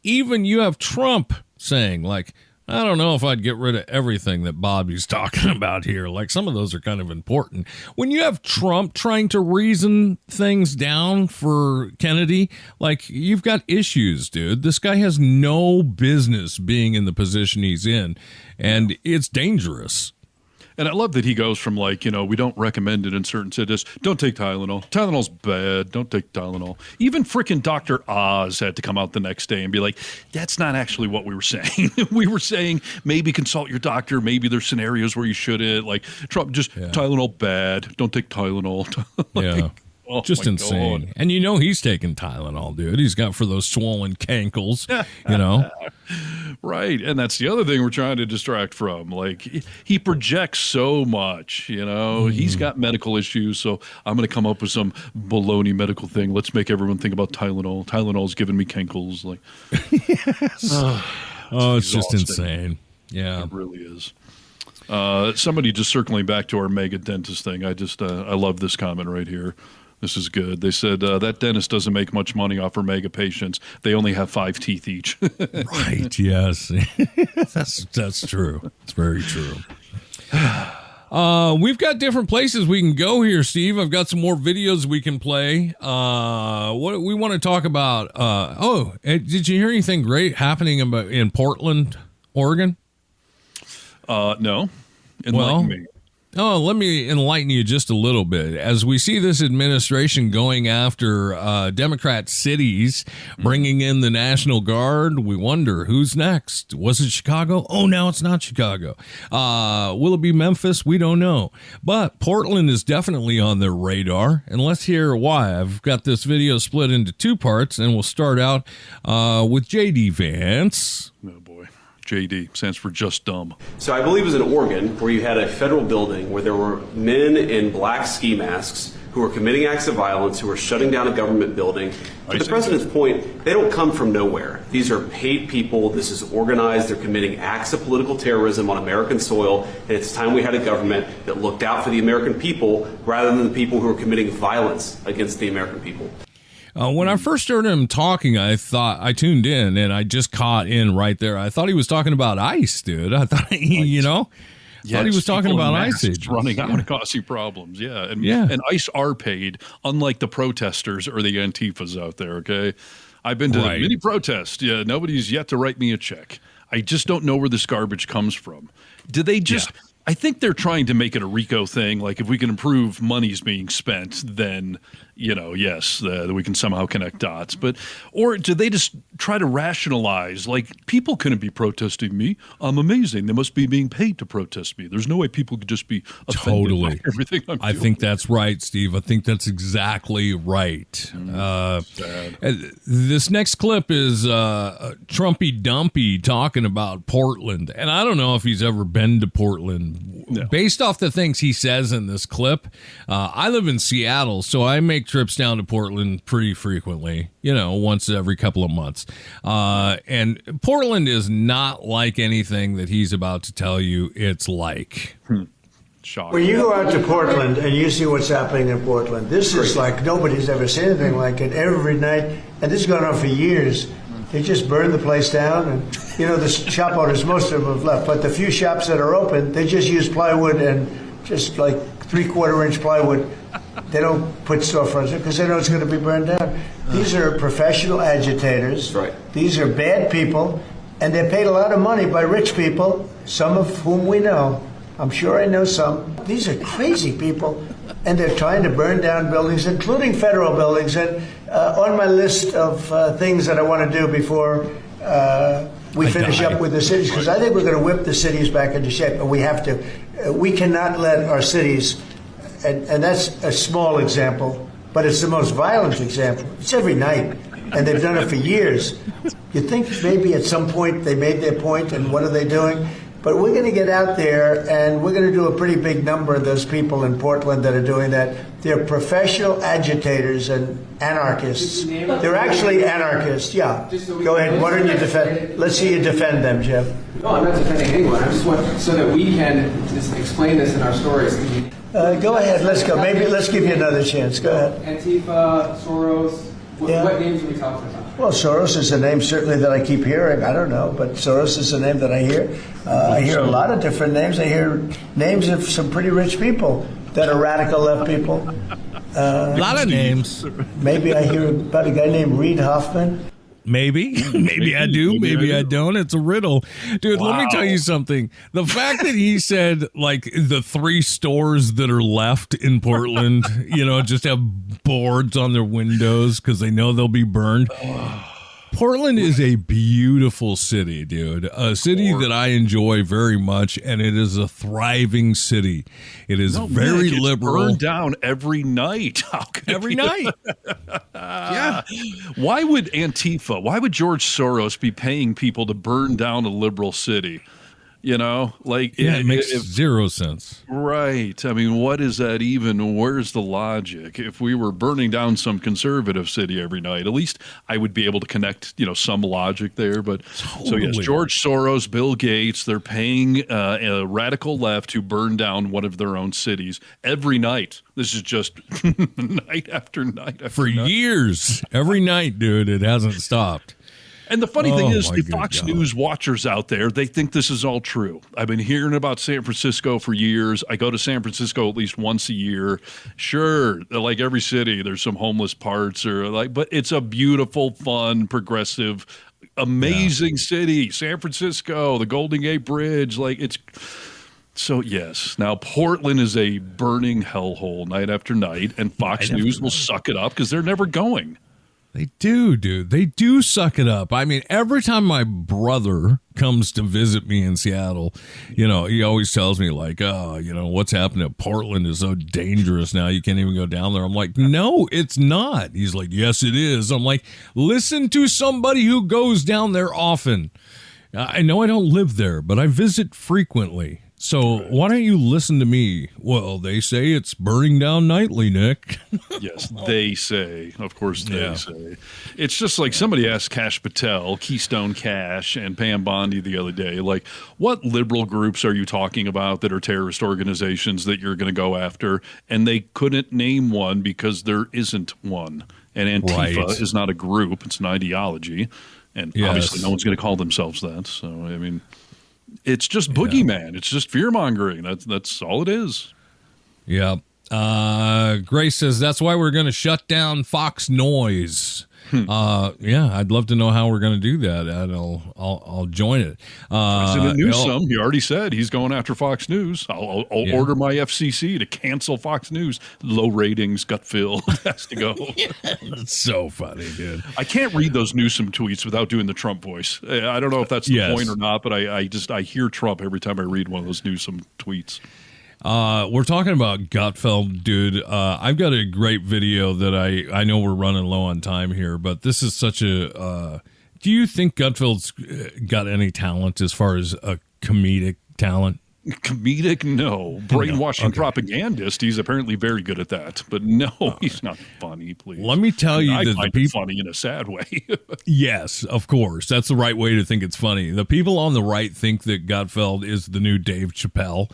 even you have Trump saying, like, I don't know if I'd get rid of everything that Bobby's talking about here. Like, some of those are kind of important. When you have Trump trying to reason things down for Kennedy, like, you've got issues, dude. This guy has no business being in the position he's in, and it's dangerous. And I love that he goes from like, we don't recommend it in certain cities. Don't take Tylenol. Tylenol's bad. Don't take Tylenol. Even freaking Dr. Oz had to come out the next day and be like, that's not actually what we were saying. We were saying maybe consult your doctor. Maybe there's scenarios where you shouldn't. Like Trump, just Tylenol bad. Don't take Tylenol. Just insane. God. And he's taking Tylenol, dude. He's got for those swollen cankles, Right. And that's the other thing we're trying to distract from. Like, he projects so much, He's got medical issues, so I'm going to come up with some baloney medical thing. Let's make everyone think about Tylenol. Tylenol's giving me cankles. Like, yes. It's just insane. Yeah. It really is. Somebody just circling back to our mega dentist thing. I love this comment right here. This is good. They said that dentist doesn't make much money off her mega patients. They only have 5 teeth each. Right. Yes. That's true. It's very true. We've got different places we can go here, Steve. I've got some more videos we can play. What we want to talk about. Did you hear anything great happening in Portland, Oregon? No. Enlighten me. Let me enlighten you just a little bit. As we see this administration going after Democrat cities, bringing in the National Guard, we wonder who's next. Was it Chicago? Oh, now it's not Chicago. Will it be Memphis? We don't know. But Portland is definitely on their radar, and let's hear why. I've got this video split into 2 parts, and we'll start out with J.D. Vance. Oh, boy. JD stands for just dumb. So I believe it was in Oregon where you had a federal building where there were men in black ski masks who were committing acts of violence, who were shutting down a government building. To the president's point, they don't come from nowhere. These are paid people. This is organized. They're committing acts of political terrorism on American soil. And it's time we had a government that looked out for the American people rather than the people who are committing violence against the American people. When I first heard him talking, I tuned in and I just caught in right there. I thought he was talking about ICE, dude. I thought, thought he was talking about ICE agents. Running out and causing problems. Yeah. And ICE are paid, unlike the protesters or the Antifas out there. Okay. I've been to many protests. Yeah. Nobody's yet to write me a check. I just don't know where this garbage comes from. Do they just... Yeah. I think they're trying to make it a RICO thing. Like, if we can improve money's being spent, then, yes, we can somehow connect dots. Or do they just try to rationalize, like, people couldn't be protesting me. I'm amazing. They must be being paid to protest me. There's no way people could just be offended by everything I'm doing. I think that's right, Steve. I think that's exactly right. This next clip is Trumpy Dumpy talking about Portland. And I don't know if he's ever been to Portland. No. Based off the things he says in this clip, I live in Seattle, so I make trips down to Portland pretty frequently, once every couple of months. And Portland is not like anything that he's about to tell you it's like. Shocking. When you go out to Portland and you see what's happening in Portland, this is like nobody's ever seen anything like it. Every night, and this has gone on for years. They just burn the place down, and the shop owners, most of them have left, but the few shops that are open, they just use plywood and just like 3/4-inch plywood. They don't put storefronts in because they know it's going to be burned down. These are professional agitators. Right. These are bad people, and they're paid a lot of money by rich people, some of whom we know. I'm sure I know some. These are crazy people, and they're trying to burn down buildings, including federal buildings. And on my list of things that I want to do before we finish up with the cities, because I think we're going to whip the cities back into shape, and we have to. We cannot let our cities, and that's a small example, but it's the most violent example. It's every night, and they've done it for years. You'd think maybe at some point they made their point, and what are they doing? But we're going to get out there, and we're going to do a pretty big number of those people in Portland that are doing that. They're professional agitators and anarchists. They're actually anarchists, yeah. Go ahead, why don't you defend? Let's see you defend them, Jeff. No, I'm not defending anyone. I just want, so that we can just explain this in our stories. Go ahead, let's go. Maybe let's give you another chance. Go ahead. Antifa, Soros, what names are we talking about? Well, Soros is a name certainly that I keep hearing. I don't know, but Soros is a name that I hear. I hear a lot of different names. I hear names of some pretty rich people that are radical left people. A lot of names. Maybe I hear about a guy named Reid Hoffman. Maybe I do. Maybe I don't. It's a riddle. Dude, Let me tell you something. The fact that he said, like, the 3 stores that are left in Portland, just have boards on their windows because they know they'll be burned. Portland is a beautiful city, dude. A city that I enjoy very much, and it is a thriving city. It is very Nick, liberal. It's burned down every night. Every night. Yeah. Why would Antifa, why would George Soros be paying people to burn down a liberal city? You know, like it makes zero sense. Right. I mean, what is that even? Where's the logic? If we were burning down some conservative city every night, at least I would be able to connect, some logic there. But So yes, George Soros, Bill Gates, they're paying a radical left to burn down one of their own cities every night. This is just night after night after night. Years. Every night, dude. It hasn't stopped. And the funny thing is, the good Fox God. News watchers out there, they think this is all true. I've been hearing about San Francisco for years. I go to San Francisco at least once a year. Sure, like every city, there's some homeless parts but it's a beautiful, fun, progressive, amazing city. San Francisco, the Golden Gate Bridge, So, yes, now Portland is a burning hellhole night after night, and Fox News will suck it up because they're never going. They do, dude. They do suck it up. I mean, every time my brother comes to visit me in Seattle, he always tells me what's happening at Portland is so dangerous now. You can't even go down there. I'm like, no, it's not. He's like, yes, it is. I'm like, listen to somebody who goes down there often. I know I don't live there, but I visit frequently. So why don't you listen to me? Well, they say it's burning down nightly, Nick. Yes, they say. Of course, they say. It's just like somebody asked Kash Patel, Keystone Cash, and Pam Bondi the other day, what liberal groups are you talking about that are terrorist organizations that you're going to go after? And they couldn't name one because there isn't one. And Antifa is not a group. It's an ideology. And obviously no one's going to call themselves that. So, I mean... It's just boogeyman. It's just fear mongering. That's all it is. Yeah. Grace says that's why we're going to shut down Fox Noise. I'd love to know how we're going to do that. And I'll join it. President Newsom, he already said he's going after Fox News. I'll order my FCC to cancel Fox News. Low ratings, Gutfeld has to go. That's so funny, dude. I can't read those Newsom tweets without doing the Trump voice. I don't know if that's the point or not, but I hear Trump every time I read one of those Newsom tweets. We're talking about Gutfeld, dude. I've got a great video that I know we're running low on time here, but this is such a. Do you think Gutfeld's got any talent as far as a comedic talent? Comedic? No. Brainwashing propagandist. He's apparently very good at that. But no, he's not funny, please. Let me tell you that the people people funny in a sad way. Yes, of course. That's the right way to think it's funny. The people on the right think that Gutfeld is the new Dave Chappelle.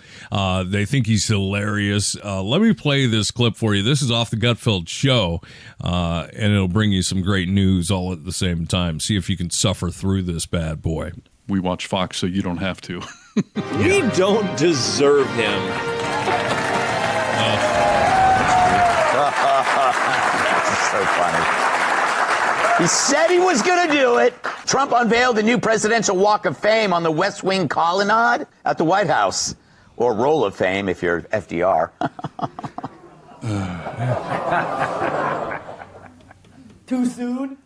They think he's hilarious. Let me play this clip for you. This is off the Gutfeld show, and it'll bring you some great news all at the same time. See if you can suffer through this bad boy. We watch Fox so you don't have to. We don't deserve him. So funny. He said he was going to do it. Trump unveiled the new presidential Walk of Fame on the West Wing colonnade at the White House. Or Roll of Fame if you're FDR. Too soon?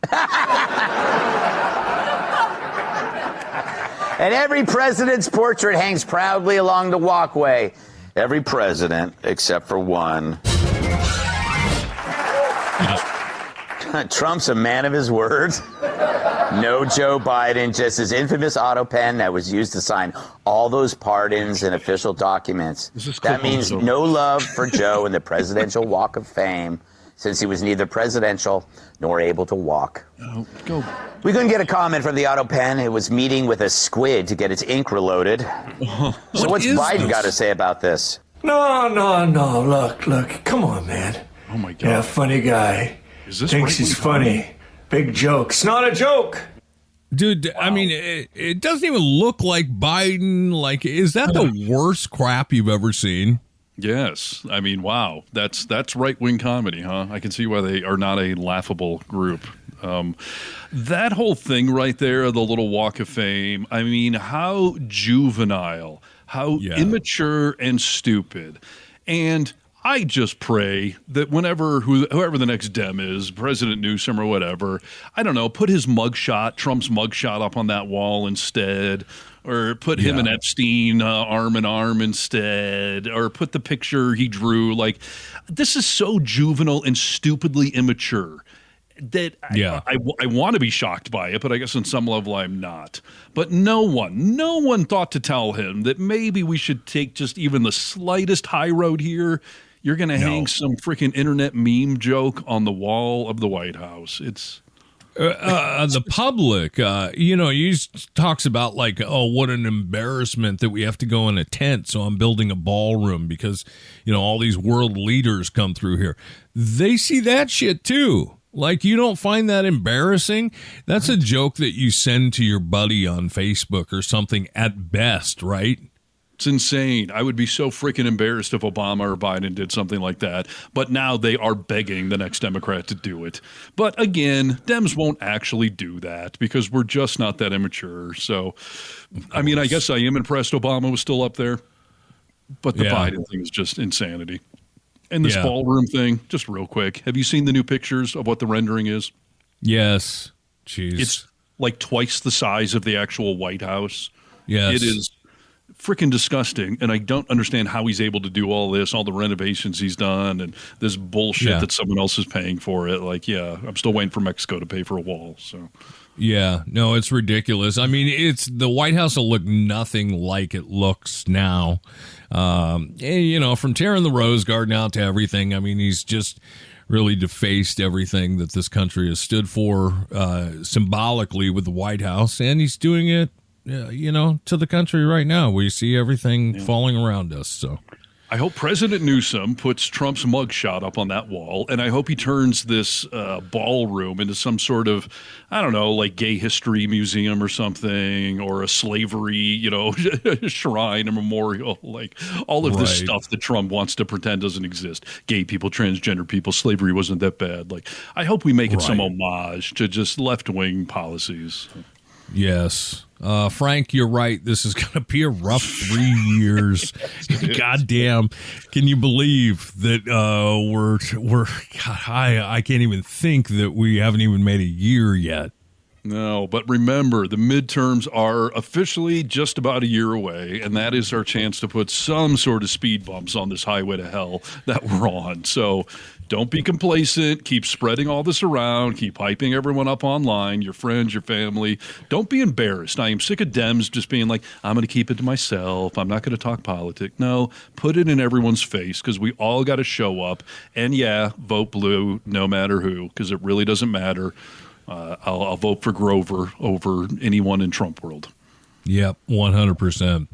And every president's portrait hangs proudly along the walkway. Every president, except for one. Trump's a man of his words. No Joe Biden, just his infamous autopen that was used to sign all those pardons and official documents. That means no love for Joe in the presidential Walk of Fame, since he was neither presidential nor able to walk. We couldn't get a comment from the autopen. It was meeting with a squid to get its ink reloaded. So what's Biden got to say about this? No. Look. Come on, man. Oh, my God. Yeah, funny guy. Thinks he's funny. Big joke. It's not a joke. Dude, wow. I mean, it doesn't even look like Biden. Like, is that the worst crap you've ever seen? Yes. I mean, wow. That's right-wing comedy, huh? I can see why they are not a laughable group. That whole thing right there, the little Walk of Fame, I mean, how juvenile, how immature and stupid. And I just pray that whenever whoever the next Dem is, President Newsom or whatever, I don't know, put his mugshot, Trump's mugshot up on that wall instead, or put him and Epstein arm in arm instead, or put the picture he drew. Like, this is so juvenile and stupidly immature that I want to be shocked by it, but I guess on some level I'm not. But no one thought to tell him that maybe we should take just even the slightest high road here. You're going to hang some freaking internet meme joke on the wall of the White House. It's the public, he talks about like, oh, what an embarrassment that we have to go in a tent. So I'm building a ballroom because, all these world leaders come through here. They see that shit too. Like, you don't find that embarrassing? That's a joke that you send to your buddy on Facebook or something at best, right? It's insane. I would be so freaking embarrassed if Obama or Biden did something like that. But now they are begging the next Democrat to do it. But again, Dems won't actually do that because we're just not that immature. So, I mean, I guess I am impressed Obama was still up there. But the Biden thing is just insanity. And this ballroom thing, just real quick, have you seen the new pictures of what the rendering is? Yes. Jeez. It's like twice the size of the actual White House. Yes. It is freaking disgusting, and I don't understand how he's able to do all this, all the renovations he's done, and this bullshit that someone else is paying for it. Like, I'm still waiting for Mexico to pay for a wall. So, yeah, no, it's ridiculous. I mean, the White House will look nothing like it looks now. From tearing the Rose Garden out to everything. I mean, he's just really defaced everything that this country has stood for symbolically with the White House, and he's doing it to the country right now. We see everything falling around us. So I hope President Newsom puts Trump's mugshot up on that wall, and I hope he turns this ballroom into some sort of, I don't know, like gay history museum or something, or a slavery, shrine, a memorial, like all of this stuff that Trump wants to pretend doesn't exist. Gay people, transgender people, slavery wasn't that bad. Like, I hope we make it some homage to just left-wing policies. Yes. Frank, you're right. This is going to be a rough 3 years. Goddamn. Can you believe that I can't even think that we haven't even made a year yet. No, but remember, the midterms are officially just about a year away, and that is our chance to put some sort of speed bumps on this highway to hell that we're on. So don't be complacent. Keep spreading all this around. Keep hyping everyone up online, your friends, your family. Don't be embarrassed. I am sick of Dems just being like, I'm going to keep it to myself. I'm not going to talk politics. No, put it in everyone's face because we all got to show up. And vote blue no matter who, because it really doesn't matter. I'll vote for Grover over anyone in Trump world. Yep, 100%.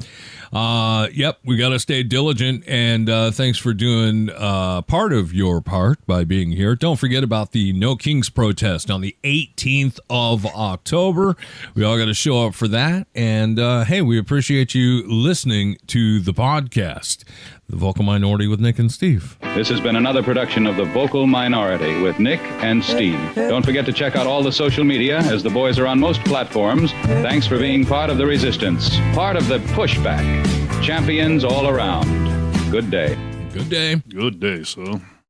We got to stay diligent, and thanks for doing part of your part by being here. Don't forget about the No Kings protest on the 18th of October. We all got to show up for that, and hey, we appreciate you listening to the podcast, The Vocal Minority with Nick and Steve. This has been another production of The Vocal Minority with Nick and Steve. Don't forget to check out all the social media, as the boys are on most platforms. Thanks for being part of the resistance, part of the pushback. Champions all around. Good day. Good day. Good day, so.